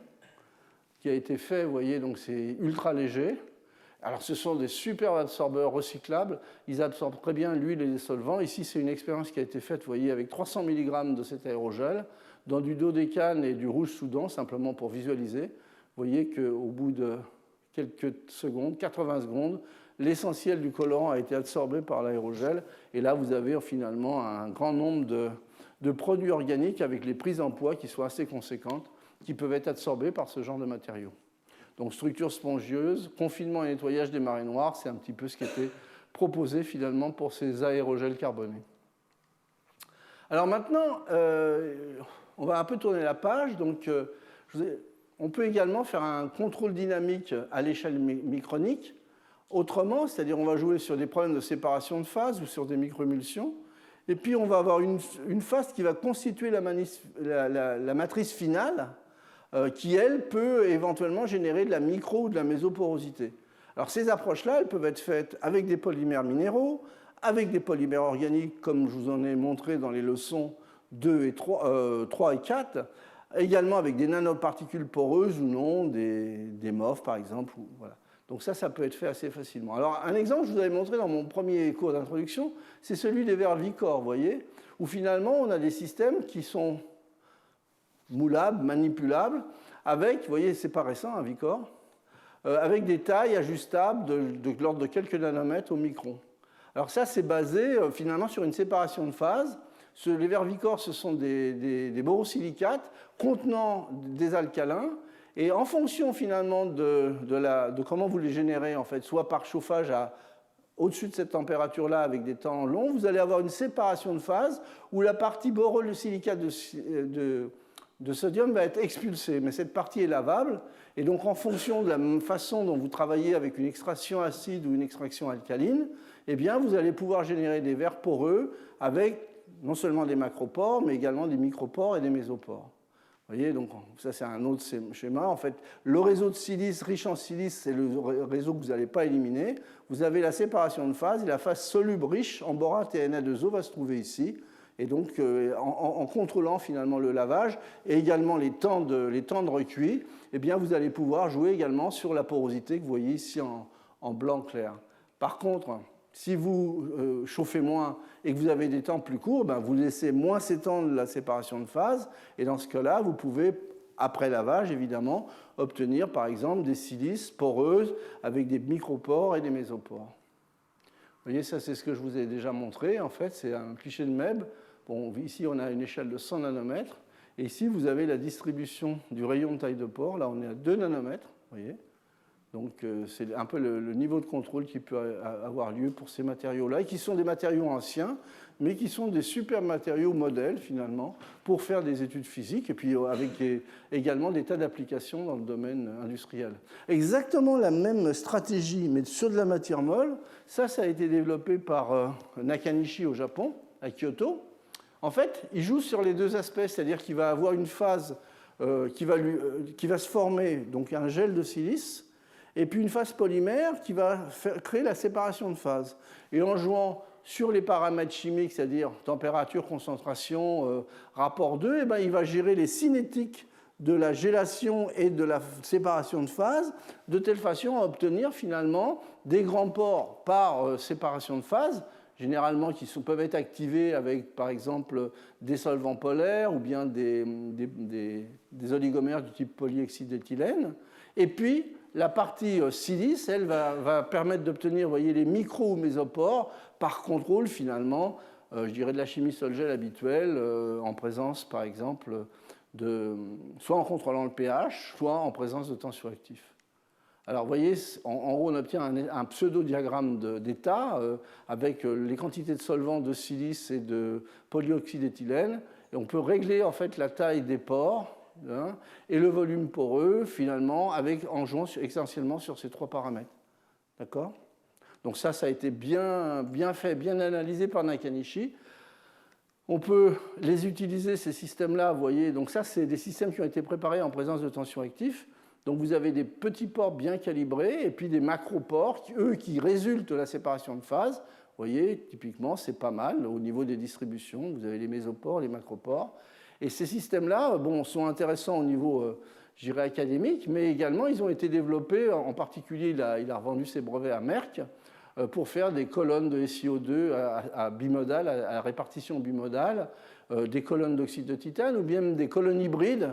qui a été fait, vous voyez, donc c'est ultra léger. Alors, ce sont des super absorbeurs recyclables. Ils absorbent très bien l'huile et les solvants. Ici, c'est une expérience qui a été faite, vous voyez, avec 300 mg de cet aérogel dans du dodécane et du rouge soudan, simplement pour visualiser. Vous voyez qu'au bout de quelques secondes, 80 secondes, l'essentiel du colorant a été absorbé par l'aérogel. Et là, vous avez finalement un grand nombre de produits organiques avec les prises en poids qui sont assez conséquentes, qui peuvent être absorbés par ce genre de matériaux. Donc, structure spongieuse, confinement et nettoyage des marées noires, c'est un petit peu ce qui était proposé finalement pour ces aérogels carbonés. Alors maintenant, on va un peu tourner la page. Donc, on peut également faire un contrôle dynamique à l'échelle micronique. Autrement, c'est-à-dire on va jouer sur des problèmes de séparation de phase ou sur des microémulsions. Et puis, on va avoir une phase qui va constituer la matrice finale, qui, elle, peut éventuellement générer de la micro- ou de la mésoporosité. Alors, ces approches-là, elles peuvent être faites avec des polymères minéraux, avec des polymères organiques, comme je vous en ai montré dans les leçons 3 et 4, également avec des nanoparticules poreuses ou non, des MOF, par exemple. Voilà. Donc ça peut être fait assez facilement. Alors, un exemple que je vous avais montré dans mon premier cours d'introduction, c'est celui des verres Vicor, vous voyez, où finalement, on a des systèmes qui sont moulables, manipulables, avec, vous voyez, c'est pas récent, un Vicor, avec des tailles ajustables de l'ordre de quelques nanomètres au micron. Alors ça, c'est basé finalement sur une séparation de phase. Les verres Vicor, ce sont des borosilicates contenant des alcalins, et en fonction finalement de comment vous les générez, en fait, soit par chauffage au-dessus de cette température-là avec des temps longs, vous allez avoir une séparation de phase où la partie borosilicate de sodium va être expulsée, mais cette partie est lavable, et donc en fonction de la façon dont vous travaillez avec une extraction acide ou une extraction alcaline, eh bien, vous allez pouvoir générer des verres poreux avec non seulement des macropores, mais également des micropores et des mésopores. Vous voyez, donc ça c'est un autre schéma. En fait, le réseau de silice riche en silice, c'est le réseau que vous n'allez pas éliminer. Vous avez la séparation de phase, et la phase soluble riche en borate et Na2O va se trouver ici. Et donc, en contrôlant finalement le lavage et également les temps de recuit, eh bien, vous allez pouvoir jouer également sur la porosité que vous voyez ici en blanc clair. Par contre, si vous chauffez moins et que vous avez des temps plus courts, ben vous laissez moins s'étendre la séparation de phase. Et dans ce cas-là, vous pouvez, après lavage évidemment, obtenir par exemple des silices poreuses avec des micropores et des mésopores. Vous voyez, ça c'est ce que je vous ai déjà montré. En fait, c'est un cliché de MEB. Bon, ici, on a une échelle de 100 nanomètres. Et ici, vous avez la distribution du rayon de taille de pore. Là, on est à 2 nanomètres. Vous voyez. Donc, c'est un peu le niveau de contrôle qui peut avoir lieu pour ces matériaux-là, et qui sont des matériaux anciens, mais qui sont des super matériaux modèles, finalement, pour faire des études physiques, et puis avec également des tas d'applications dans le domaine industriel. Exactement la même stratégie, mais sur de la matière molle, ça a été développé par Nakanishi au Japon, à Kyoto. En fait, il joue sur les deux aspects, c'est-à-dire qu'il va avoir une phase qui va se former, donc un gel de silice, et puis une phase polymère qui va créer la séparation de phase. Et en jouant sur les paramètres chimiques, c'est-à-dire température, concentration, rapport 2, eh bien, il va gérer les cinétiques de la gélation et de la séparation de phase, de telle façon à obtenir finalement des grands pores par séparation de phase, généralement qui peuvent être activés avec, par exemple, des solvants polaires ou bien des oligomères du type polyhexydéthylène, et puis la partie silice, elle, va permettre d'obtenir, vous voyez, les micro ou mésopores par contrôle, finalement, je dirais de la chimie sol-gel habituelle, en présence, par exemple, soit en contrôlant le pH, soit en présence de tensioactifs. Alors, vous voyez, en gros, on obtient un pseudo-diagramme d'état avec les quantités de solvants de silice et de polyoxyde d'éthylène. Et on peut régler, en fait, la taille des pores et le volume poreux, finalement, en jouant essentiellement sur ces trois paramètres. D'accord ? Donc ça a été bien fait, bien analysé par Nakanishi. On peut les utiliser, ces systèmes-là, vous voyez. Donc ça, c'est des systèmes qui ont été préparés en présence de tensioactifs. Donc vous avez des petits pores bien calibrés et puis des macropores, qui résultent de la séparation de phase. Vous voyez, typiquement, c'est pas mal au niveau des distributions. Vous avez les mésopores, les macropores. Et ces systèmes-là, sont intéressants au niveau, je dirais, académique, mais également, ils ont été développés, en particulier, il a revendu ses brevets à Merck, pour faire des colonnes de SiO2 à bimodal, à répartition bimodale, des colonnes d'oxyde de titane, ou bien des colonnes hybrides,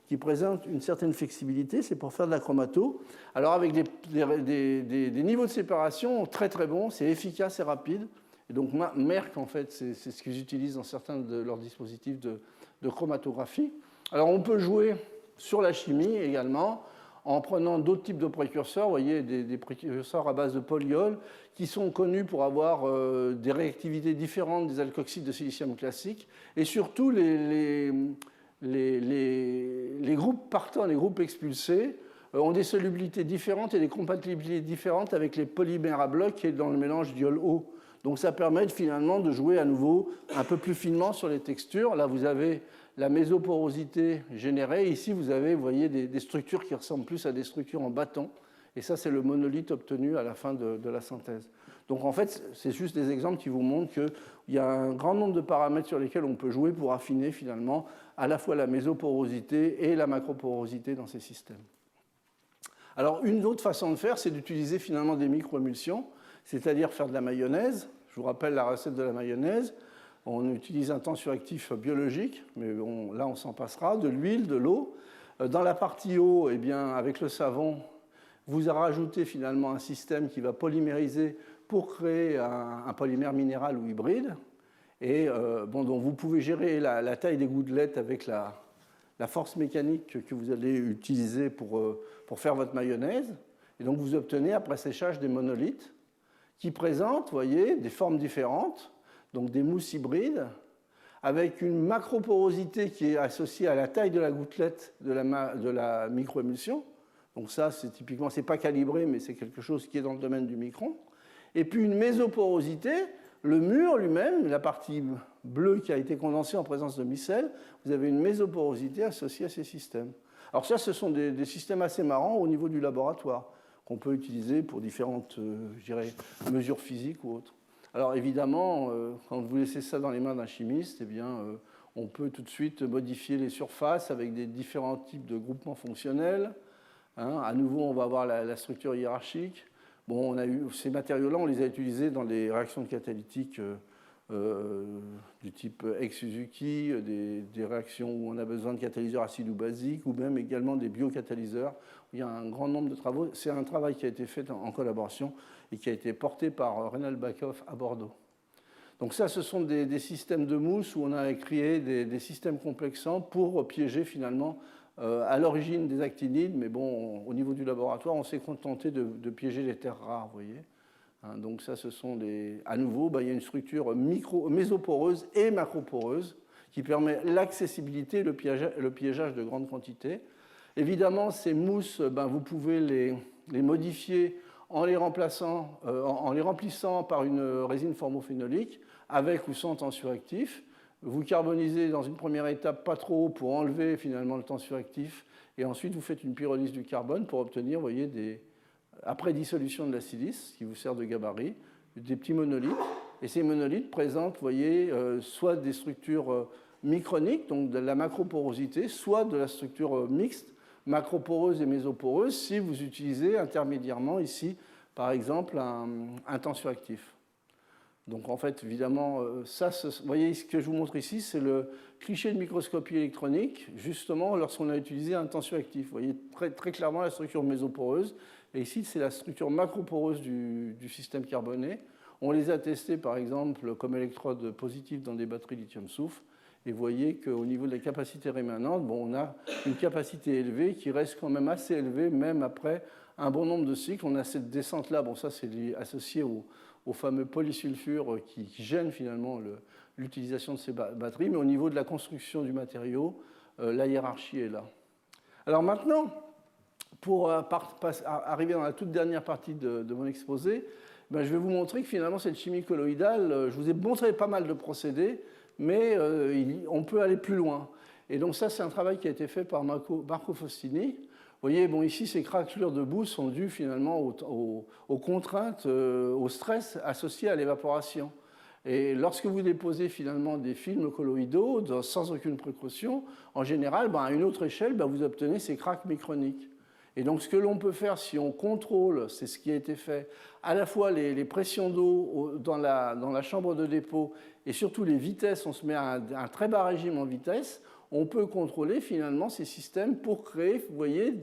qui présentent une certaine flexibilité, c'est pour faire de la chromato. Alors avec des niveaux de séparation très très bons, c'est efficace et rapide. Et donc Merck, en fait, c'est ce qu'ils utilisent dans certains de leurs dispositifs de chromatographie. Alors on peut jouer sur la chimie également, en prenant d'autres types de précurseurs, vous voyez, des précurseurs à base de polyol, qui sont connus pour avoir des réactivités différentes des alkoxydes de silicium classiques, et surtout les groupes partants, les groupes expulsés, ont des solubilités différentes et des compatibilités différentes avec les polymères à bloc qui est dans le mélange diol-eau. Donc ça permet finalement de jouer à nouveau un peu plus finement sur les textures. Là, vous avez la mésoporosité générée. Ici, vous voyez, des structures qui ressemblent plus à des structures en bâton. Et ça, c'est le monolithe obtenu à la fin de la synthèse. Donc en fait, c'est juste des exemples qui vous montrent qu'il y a un grand nombre de paramètres sur lesquels on peut jouer pour affiner finalement à la fois la mésoporosité et la macroporosité dans ces systèmes. Alors une autre façon de faire, c'est d'utiliser finalement des microémulsions, c'est-à-dire faire de la mayonnaise. Je vous rappelle la recette de la mayonnaise. On utilise un tensioactif biologique, mais là on s'en passera, de l'huile, de l'eau. Dans la partie eau, eh bien, avec le savon, vous rajoutez finalement un système qui va polymériser pour créer un polymère minéral ou hybride. Et donc vous pouvez gérer la taille des gouttelettes avec la force mécanique que vous allez utiliser pour faire votre mayonnaise. Et donc vous obtenez après séchage des monolithes qui présentent, vous voyez, des formes différentes, donc des mousses hybrides, avec une macroporosité qui est associée à la taille de la gouttelette de la microémulsion. Donc ça, c'est typiquement, c'est pas calibré, mais c'est quelque chose qui est dans le domaine du micron. Et puis une mésoporosité, le mur lui-même, la partie bleue qui a été condensée en présence de micelles, vous avez une mésoporosité associée à ces systèmes. Alors ça, ce sont des systèmes assez marrants au niveau du laboratoire, qu'on peut utiliser pour différentes, je dirais, mesures physiques ou autres. Alors évidemment, quand vous laissez ça dans les mains d'un chimiste, eh bien, on peut tout de suite modifier les surfaces avec des différents types de groupements fonctionnels. À nouveau, on va avoir la structure hiérarchique. Bon, on a eu ces matériaux-là, on les a utilisés dans des réactions catalytiques du type ex-Suzuki, des réactions où on a besoin de catalyseurs acides ou basiques, ou même également des biocatalyseurs. Il y a un grand nombre de travaux. C'est un travail qui a été fait en collaboration et qui a été porté par Reinald Backhoff à Bordeaux. Donc ça, ce sont des systèmes de mousse où on a créé des systèmes complexants pour piéger finalement à l'origine des actinides, mais bon, au niveau du laboratoire, on s'est contenté de piéger les terres rares, vous voyez. Donc ça, ce sont à nouveau, il y a une structure mésoporeuse et macroporeuse qui permet l'accessibilité et le piégeage de grandes quantités. Évidemment, ces mousses, vous pouvez les modifier en les remplissant par une résine formophénolique, avec ou sans tensioactif. Vous carbonisez dans une première étape pas trop haut pour enlever finalement le tensioactif, et ensuite vous faites une pyrolyse du carbone pour obtenir, vous voyez, après dissolution de la silice, qui vous sert de gabarit, des petits monolithes. Et ces monolithes présentent, vous voyez, soit des structures microniques, donc de la macroporosité, soit de la structure mixte, macroporeuse et mésoporeuse, si vous utilisez intermédiairement ici, par exemple, un tensioactif. Donc en fait, évidemment, vous voyez ce que je vous montre ici, c'est le cliché de microscopie électronique, justement lorsqu'on a utilisé un tensioactif. Vous voyez très, très clairement la structure mésoporeuse, et ici c'est la structure macroporeuse du système carboné. On les a testés par exemple comme électrodes positives dans des batteries lithium-soufre, et vous voyez qu'au niveau de la capacité rémanente, bon, on a une capacité élevée qui reste quand même assez élevée, même après un bon nombre de cycles. On a cette descente-là, bon ça c'est associé au fameux polysulfure qui gêne finalement l'utilisation de ces batteries, mais au niveau de la construction du matériau, la hiérarchie est là. Alors maintenant, pour arriver dans la toute dernière partie de mon exposé, ben, je vais vous montrer que finalement cette chimie colloïdale, je vous ai montré pas mal de procédés, mais on peut aller plus loin. Et donc ça, c'est un travail qui a été fait par Marco Faustini. Vous voyez, bon, ici, ces craquelures de boue sont dues finalement aux contraintes, au stress associé à l'évaporation. Et lorsque vous déposez finalement des films colloïdaux sans aucune précaution, en général, ben, à une autre échelle, ben, vous obtenez ces craques microniques. Et donc, ce que l'on peut faire si on contrôle, c'est ce qui a été fait, à la fois les pressions d'eau dans la chambre de dépôt et surtout les vitesses, on se met à un très bas régime en vitesse, on peut contrôler finalement ces systèmes pour créer, vous voyez,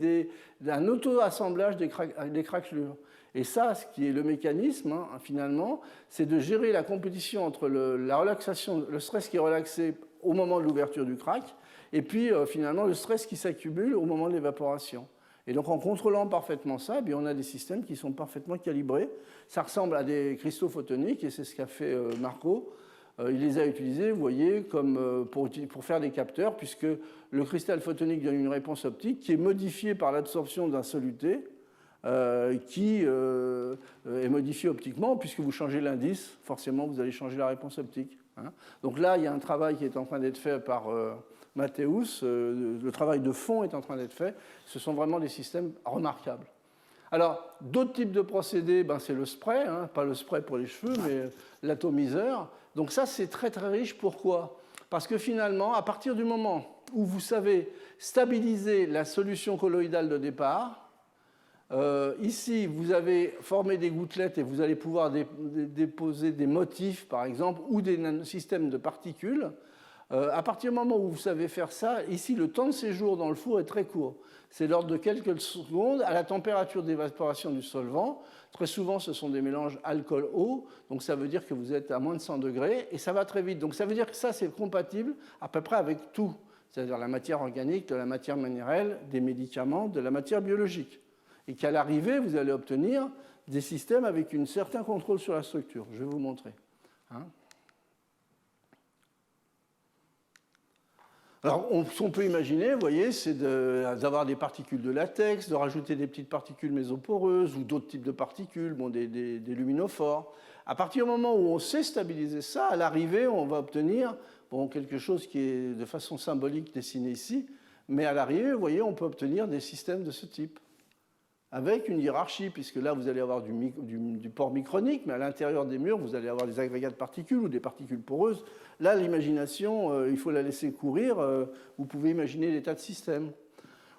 un auto-assemblage des craquelures. Et ça, ce qui est le mécanisme, hein, finalement, c'est de gérer la compétition entre la relaxation, le stress qui est relaxé au moment de l'ouverture du crack, et puis finalement le stress qui s'accumule au moment de l'évaporation. Et donc en contrôlant parfaitement ça, eh bien, on a des systèmes qui sont parfaitement calibrés. Ça ressemble à des cristaux photoniques, et c'est ce qu'a fait Marco. Il les a utilisés, vous voyez, comme pour faire des capteurs, puisque le cristal photonique donne une réponse optique qui est modifiée par l'absorption d'un soluté, qui est modifié optiquement, puisque vous changez l'indice, forcément vous allez changer la réponse optique. Hein. Donc là, il y a un travail qui est en train d'être fait par Mathéus, le travail de fond est en train d'être fait. Ce sont vraiment des systèmes remarquables. Alors, d'autres types de procédés, ben, c'est le spray, hein, pas le spray pour les cheveux, mais l'atomiseur. Donc ça, c'est très très riche. Pourquoi? Parce que finalement, à partir du moment où vous savez stabiliser la solution colloïdale de départ, ici, vous avez formé des gouttelettes et vous allez pouvoir déposer des motifs, par exemple, ou des systèmes de particules. À partir du moment où vous savez faire ça, ici, le temps de séjour dans le four est très court. C'est l'ordre de quelques secondes à la température d'évaporation du solvant. Très souvent, ce sont des mélanges alcool-eau, donc ça veut dire que vous êtes à moins de 100 degrés, et ça va très vite. Donc ça veut dire que ça, c'est compatible à peu près avec tout, c'est-à-dire la matière organique, de la matière minérale, des médicaments, de la matière biologique. Et qu'à l'arrivée, vous allez obtenir des systèmes avec un certain contrôle sur la structure. Je vais vous montrer. Hein. Alors, ce qu'on peut imaginer, vous voyez, c'est d'avoir des particules de latex, de rajouter des petites particules mésoporeuses ou d'autres types de particules, bon, des luminophores. À partir du moment où on sait stabiliser ça, à l'arrivée, on va obtenir bon, quelque chose qui est de façon symbolique dessiné ici, mais à l'arrivée, vous voyez, on peut obtenir des systèmes de ce type, avec une hiérarchie, puisque là, vous allez avoir du pore micronique, mais à l'intérieur des murs, vous allez avoir des agrégats de particules ou des particules poreuses. Là, l'imagination, il faut la laisser courir. Vous pouvez imaginer des tas de systèmes.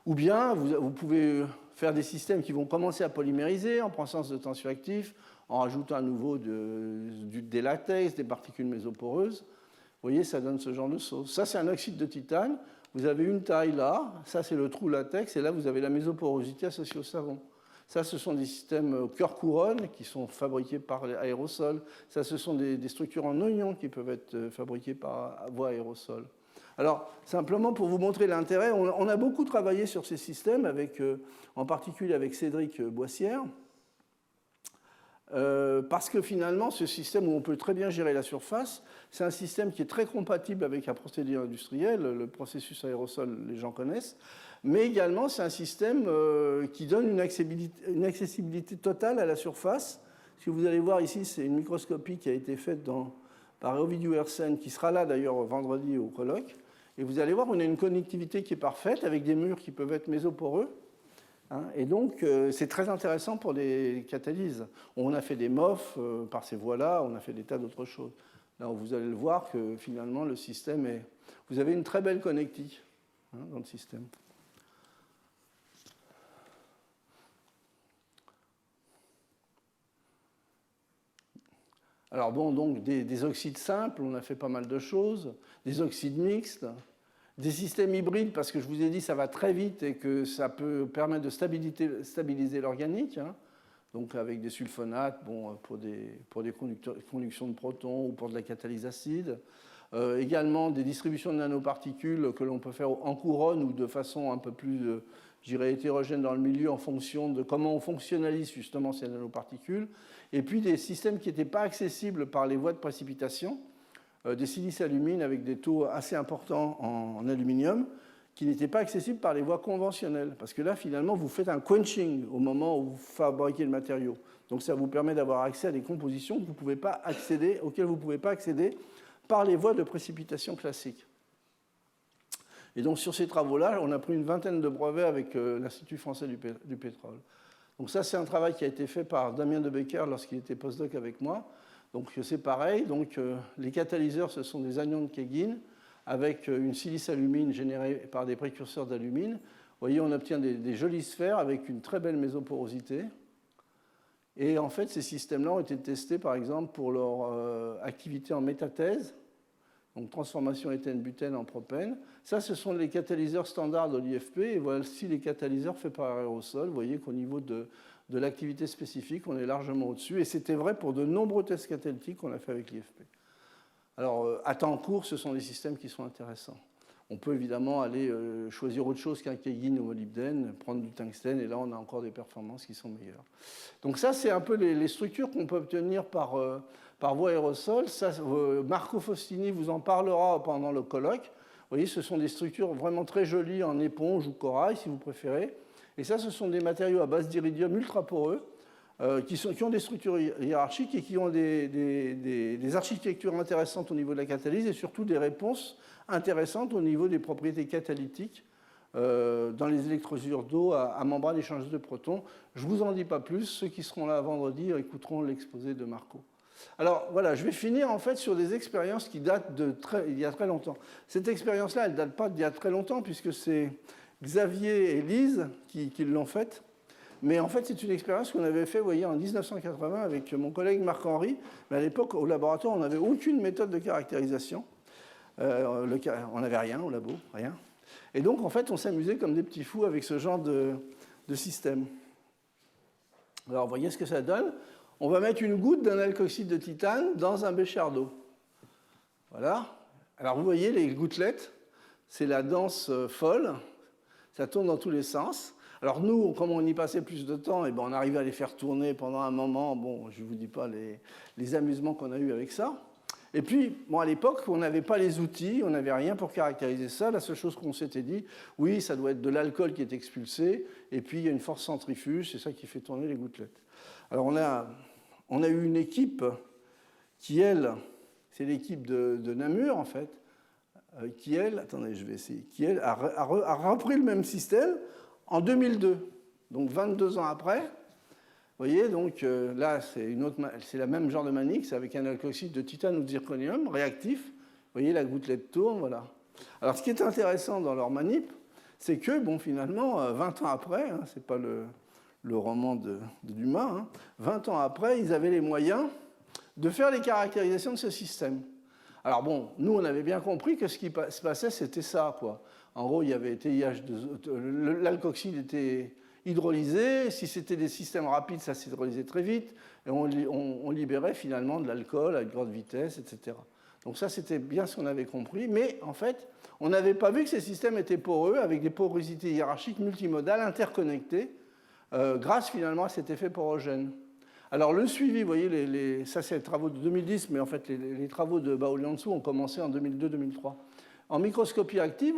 Ou bien, vous pouvez faire des systèmes qui vont commencer à polymériser en présence de tensioactifs, en rajoutant à nouveau des latex, des particules mésoporeuses. Vous voyez, ça donne ce genre de choses. Ça, c'est un oxyde de titane. Vous avez une taille là, ça c'est le trou latex, et là vous avez la mésoporosité associée au savon. Ça, ce sont des systèmes cœur-couronne qui sont fabriqués par aérosol. Ça, ce sont des structures en oignon qui peuvent être fabriquées par voie aérosol. Alors, simplement pour vous montrer l'intérêt, on a beaucoup travaillé sur ces systèmes, en particulier avec Cédric Boissière, parce que finalement, ce système où on peut très bien gérer la surface, c'est un système qui est très compatible avec un procédé industriel, le processus aérosol, les gens connaissent, mais également c'est un système qui donne une accessibilité totale à la surface. Ce que vous allez voir ici, c'est une microscopie qui a été faite par Ovidiu Hersen, qui sera là d'ailleurs vendredi au colloque, et vous allez voir, on a une connectivité qui est parfaite, avec des murs qui peuvent être mésoporeux. Et donc, c'est très intéressant pour les catalyses. On a fait des MOF par ces voies-là, on a fait des tas d'autres choses. Là, vous allez le voir que finalement, le système est... Vous avez une très belle connectique dans le système. Alors bon, donc des oxydes simples, on a fait pas mal de choses, des oxydes mixtes, des systèmes hybrides, parce que je vous ai dit ça va très vite et que ça peut permettre de stabiliser l'organique, hein. Donc avec des sulfonates, bon, pour des conductions de protons ou pour de la catalyse acide. Également des distributions de nanoparticules que l'on peut faire en couronne ou de façon un peu plus, je dirais, hétérogène dans le milieu en fonction de comment on fonctionnalise justement ces nanoparticules. Et puis des systèmes qui n'étaient pas accessibles par les voies de précipitation, des silice-alumine avec des taux assez importants en aluminium, qui n'étaient pas accessibles par les voies conventionnelles. Parce que là, finalement, vous faites un quenching au moment où vous fabriquez le matériau. Donc ça vous permet d'avoir accès à des compositions auxquelles vous ne pouvez pas accéder par les voies de précipitation classiques. Et donc sur ces travaux-là, on a pris une vingtaine de brevets avec l'Institut français du pétrole. Donc ça, c'est un travail qui a été fait par Damien De Becker lorsqu'il était postdoc avec moi. Donc c'est pareil. Donc les catalyseurs, ce sont des anions de Keggin avec une silice-alumine générée par des précurseurs d'alumine. Vous voyez, on obtient des jolies sphères avec une très belle mésoporosité. Et en fait, ces systèmes-là ont été testés, par exemple, pour leur activité en métathèse, donc transformation éthène-butène en propène. Ça, ce sont les catalyseurs standards de l'IFP, et voici les catalyseurs faits par aérosol. Vous voyez qu'au niveau de l'activité spécifique, on est largement au-dessus, et c'était vrai pour de nombreux tests catalytiques qu'on a fait avec l'IFP. Alors, à temps court, ce sont des systèmes qui sont intéressants. On peut évidemment aller choisir autre chose qu'un Keggin ou molybdène, prendre du tungstène, et là, on a encore des performances qui sont meilleures. Donc ça, c'est un peu les structures qu'on peut obtenir par voie aérosol. Ça, Marco Faustini vous en parlera pendant le colloque. Vous voyez, ce sont des structures vraiment très jolies en éponge ou corail, si vous préférez. Et ça, ce sont des matériaux à base d'iridium ultra poreux, qui ont des structures hiérarchiques et qui ont des architectures intéressantes au niveau de la catalyse et surtout des réponses intéressantes au niveau des propriétés catalytiques dans les électrosures d'eau à membrane échangeuse de protons. Je ne vous en dis pas plus. Ceux qui seront là vendredi écouteront l'exposé de Marco. Alors voilà, je vais finir en fait sur des expériences qui datent il y a très longtemps. Cette expérience-là, elle ne date pas d'il y a très longtemps puisque c'est Xavier et Lise qui l'ont faite. Mais en fait, c'est une expérience qu'on avait faite, vous voyez, en 1980 avec mon collègue Marc-Henri. Mais à l'époque, au laboratoire, on n'avait aucune méthode de caractérisation. On n'avait rien au labo, rien. Et donc, en fait, on s'amusait comme des petits fous avec ce genre de système. Alors, vous voyez ce que ça donne. On va mettre une goutte d'un alkoxyde de titane dans un bécher d'eau. Voilà. Alors, vous voyez les gouttelettes, c'est la danse folle. Ça tourne dans tous les sens. Alors nous, comme on y passait plus de temps, on arrivait à les faire tourner pendant un moment. Bon, je ne vous dis pas les amusements qu'on a eus avec ça. Et puis, bon, à l'époque, on n'avait pas les outils, on n'avait rien pour caractériser ça. La seule chose qu'on s'était dit, oui, ça doit être de l'alcool qui est expulsé, et puis il y a une force centrifuge, c'est ça qui fait tourner les gouttelettes. Alors on a eu une équipe qui, elle, c'est l'équipe de Namur, en fait, qui, elle, attendez, je vais essayer, qui, elle, a repris le même système en 2002, donc 22 ans après. Vous voyez, donc là, c'est la même genre de manix avec un alkoxyde de titane ou de zirconium réactif. Vous voyez, la gouttelette tourne, voilà. Alors, ce qui est intéressant dans leur manip, c'est que, bon, finalement, 20 ans après, hein, c'est pas le roman de Dumas, hein, 20 ans après, ils avaient les moyens de faire les caractérisations de ce système. Alors bon, nous, on avait bien compris que ce qui se passait, c'était ça, quoi. En gros, il y avait l'alkoxyde était hydrolysé. Si c'était des systèmes rapides, ça s'hydrolysait très vite. Et on libérait finalement de l'alcool à grande vitesse, etc. Donc ça, c'était bien ce qu'on avait compris. Mais en fait, on n'avait pas vu que ces systèmes étaient poreux, avec des porosités hiérarchiques multimodales interconnectées, grâce finalement à cet effet porogène. Alors le suivi, vous voyez, ça c'est les travaux de 2010, mais en fait les travaux de Baoliansou ont commencé en 2002-2003. En microscopie active,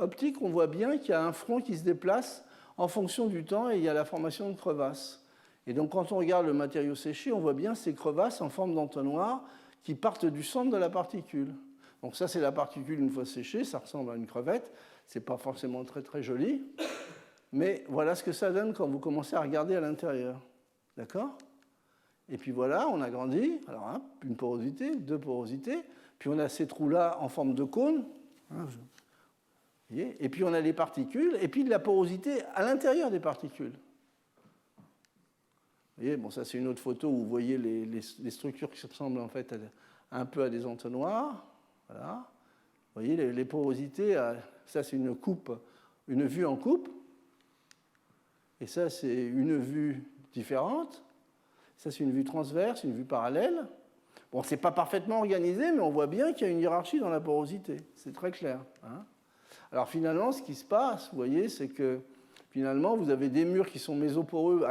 optique, on voit bien qu'il y a un front qui se déplace en fonction du temps et il y a la formation de crevasses. Et donc quand on regarde le matériau séché, on voit bien ces crevasses en forme d'entonnoir qui partent du centre de la particule. Donc ça c'est la particule une fois séchée, ça ressemble à une crevette, c'est pas forcément très très joli, mais voilà ce que ça donne quand vous commencez à regarder à l'intérieur. D'accord ? Et puis voilà, on a grandi, alors hein, une porosité, deux porosités, puis on a ces trous-là en forme de cône, hein, et puis on a les particules, et puis de la porosité à l'intérieur des particules. Vous Vous voyez, bon, ça c'est une autre photo où vous voyez les structures qui ressemblent en fait un peu à des entonnoirs. Voilà. Vous voyez les porosités, ça c'est une coupe, une vue en coupe. Et ça c'est une vue différente. Ça c'est une vue transverse, une vue parallèle. Bon, c'est pas parfaitement organisé, mais on voit bien qu'il y a une hiérarchie dans la porosité. C'est très clair. Hein. Alors finalement, ce qui se passe, vous voyez, c'est que finalement, vous avez des murs qui sont mésoporeux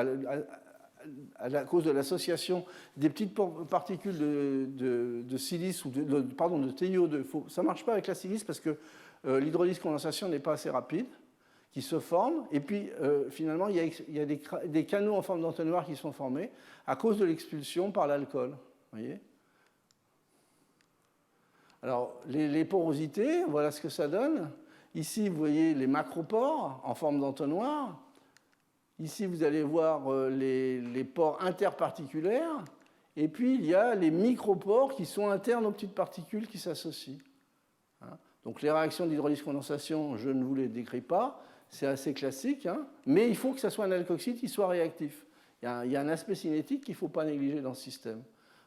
à cause de l'association des petites particules de silice ou de TiO2. Ça ne marche pas avec la silice parce que l'hydrolyse-condensation n'est pas assez rapide, qui se forment. Et puis, finalement, il y a des canaux en forme d'entonnoir qui sont formés à cause de l'expulsion par l'alcool. Voyez. Alors, les porosités, voilà ce que ça donne. Ici, vous voyez les macropores en forme d'entonnoir. Ici, vous allez voir les pores interparticulaires. Et puis, il y a les micropores qui sont internes aux petites particules qui s'associent. Hein. Donc, les réactions d'hydrolyse-condensation, je ne vous les décris pas. C'est assez classique. Hein. Mais il faut que ça soit un alkoxyde qui soit réactif. Il y a un aspect cinétique qu'il ne faut pas négliger dans ce système.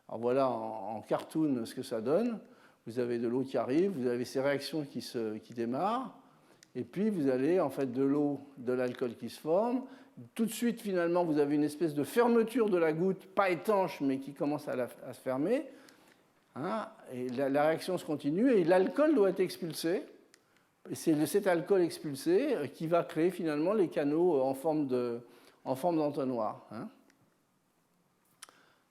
Alors, voilà en cartoon ce que ça donne. Vous avez de l'eau qui arrive, vous avez ces réactions qui démarrent, et puis vous avez en fait de l'eau, de l'alcool qui se forme. Tout de suite, finalement, vous avez une espèce de fermeture de la goutte, pas étanche, mais qui commence à se fermer. Hein, et la réaction se continue, et l'alcool doit être expulsé. Et c'est cet alcool expulsé qui va créer finalement les canaux en forme d'entonnoir. Hein.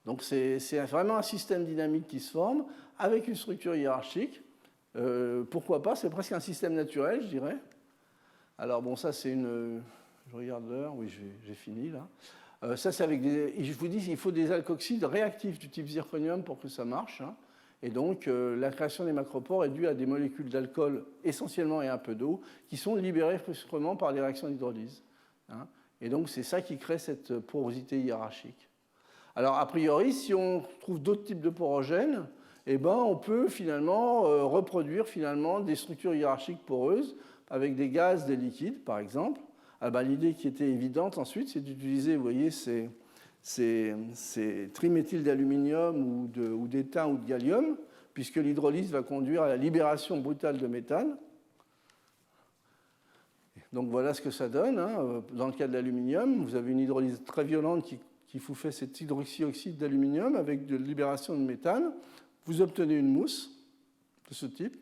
Donc c'est vraiment un système dynamique qui se forme avec une structure hiérarchique. Pourquoi pas? C'est presque un système naturel, je dirais. Alors bon, ça c'est une... Je regarde l'heure, oui, j'ai fini là. Ça c'est avec des... Je vous dis, il faut des alkoxydes réactifs du type zirconium pour que ça marche. Hein. Et donc la création des macropores est due à des molécules d'alcool essentiellement et un peu d'eau qui sont libérées brusquement par les réactions d'hydrolyse. Hein. Et donc c'est ça qui crée cette porosité hiérarchique. Alors, a priori, si on trouve d'autres types de porogènes, eh ben, on peut finalement reproduire finalement des structures hiérarchiques poreuses avec des gaz, des liquides, par exemple. Ah ben, l'idée qui était évidente ensuite, c'est d'utiliser, vous voyez, ces triméthyl d'aluminium ou d'étain ou de gallium, puisque l'hydrolyse va conduire à la libération brutale de méthane. Donc voilà ce que ça donne. Hein. Dans le cas de l'aluminium, vous avez une hydrolyse très violente qui vous fait cet hydroxyoxyde d'aluminium avec de libération de méthane. Vous obtenez une mousse de ce type.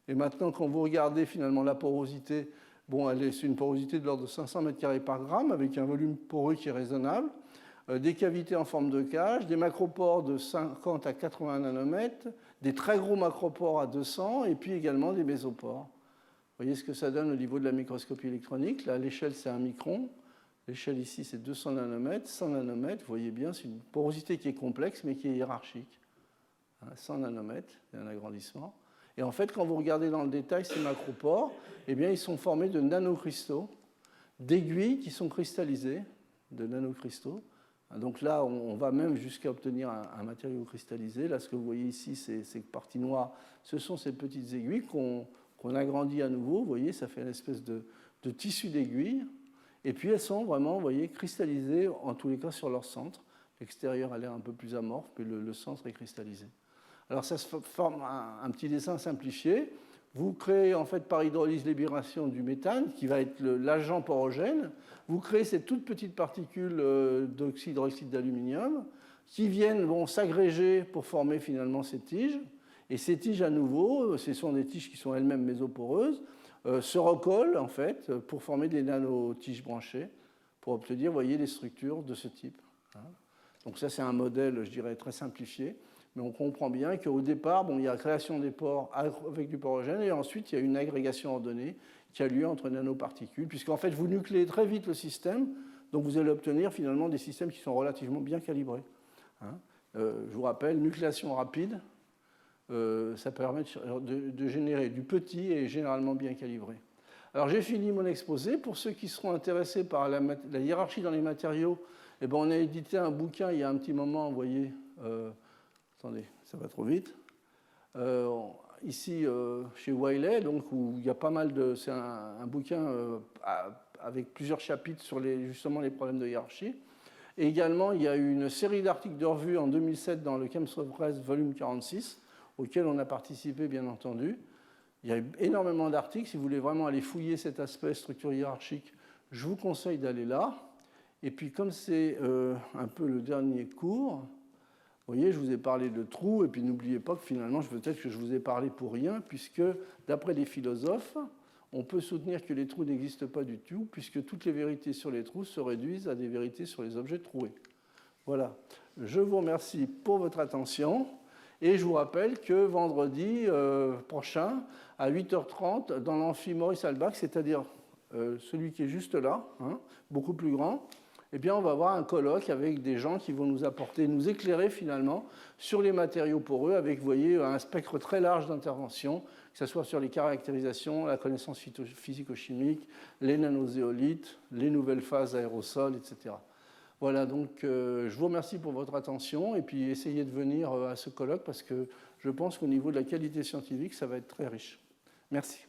Et maintenant, quand vous regardez finalement la porosité, bon, c'est une porosité de l'ordre de 500 m² par gramme avec un volume poreux qui est raisonnable. Des cavités en forme de cage, des macropores de 50 à 80 nanomètres, des très gros macropores à 200 et puis également des mésopores. Vous voyez ce que ça donne au niveau de la microscopie électronique. Là, l'échelle, c'est 1 micron. L'échelle ici, c'est 200 nanomètres, 100 nanomètres. Vous voyez bien, c'est une porosité qui est complexe, mais qui est hiérarchique. 100 nanomètres, il y a un agrandissement. Et en fait, quand vous regardez dans le détail ces macropores, eh bien, ils sont formés de nanocristaux, d'aiguilles qui sont cristallisées, de nanocristaux. Donc là, on va même jusqu'à obtenir un matériau cristallisé. Là, ce que vous voyez ici, ces parties noires, ce sont ces petites aiguilles qu'on agrandit à nouveau. Vous voyez, ça fait une espèce de tissu d'aiguilles. Et puis elles sont vraiment, vous voyez, cristallisées en tous les cas sur leur centre. L'extérieur a l'air un peu plus amorphe, puis le centre est cristallisé. Alors ça se forme un petit dessin simplifié. Vous créez en fait par hydrolyse libération du méthane, qui va être l'agent porogène. Vous créez ces toutes petites particules d'hydroxyde d'aluminium qui viennent s'agréger pour former finalement ces tiges. Et ces tiges à nouveau, ce sont des tiges qui sont elles-mêmes mésoporeuses, se recollent en fait pour former des nanotiges branchées pour obtenir, vous voyez, des structures de ce type. Donc ça, c'est un modèle, je dirais, très simplifié, mais on comprend bien qu'au départ, il y a la création des pores avec du porogène et ensuite il y a une agrégation ordonnée qui a lieu entre nanoparticules, puisqu'en fait, vous nucléez très vite le système, donc vous allez obtenir finalement des systèmes qui sont relativement bien calibrés. Je vous rappelle, nucléation rapide, ça permet de générer du petit et généralement bien calibré. Alors j'ai fini mon exposé. Pour ceux qui seront intéressés par la hiérarchie dans les matériaux, eh ben, on a édité un bouquin il y a un petit moment, vous voyez. Attendez, ça va trop vite. Ici, chez Wiley, donc, où il y a pas mal de... C'est un bouquin avec plusieurs chapitres sur justement les problèmes de hiérarchie. Et également, il y a eu une série d'articles de revue en 2007 dans le Chemistry Press, volume 46, auquel on a participé, bien entendu. Il y a eu énormément d'articles. Si vous voulez vraiment aller fouiller cet aspect structure hiérarchique, je vous conseille d'aller là. Et puis, comme c'est un peu le dernier cours, vous voyez, je vous ai parlé de trous, et puis n'oubliez pas que finalement, peut-être que je vous ai parlé pour rien, puisque d'après les philosophes, on peut soutenir que les trous n'existent pas du tout, puisque toutes les vérités sur les trous se réduisent à des vérités sur les objets troués. Voilà. Je vous remercie pour votre attention. Et je vous rappelle que vendredi prochain, à 8h30, dans l'amphi Maurice Halbach, c'est-à-dire celui qui est juste là, hein, beaucoup plus grand, eh bien, on va avoir un colloque avec des gens qui vont nous apporter, nous éclairer finalement sur les matériaux poreux, avec, vous voyez, un spectre très large d'intervention, que ce soit sur les caractérisations, la connaissance physico-chimique, les nanozéolithes, les nouvelles phases aérosols, etc. Voilà, donc je vous remercie pour votre attention et puis essayez de venir à ce colloque parce que je pense qu'au niveau de la qualité scientifique, ça va être très riche. Merci.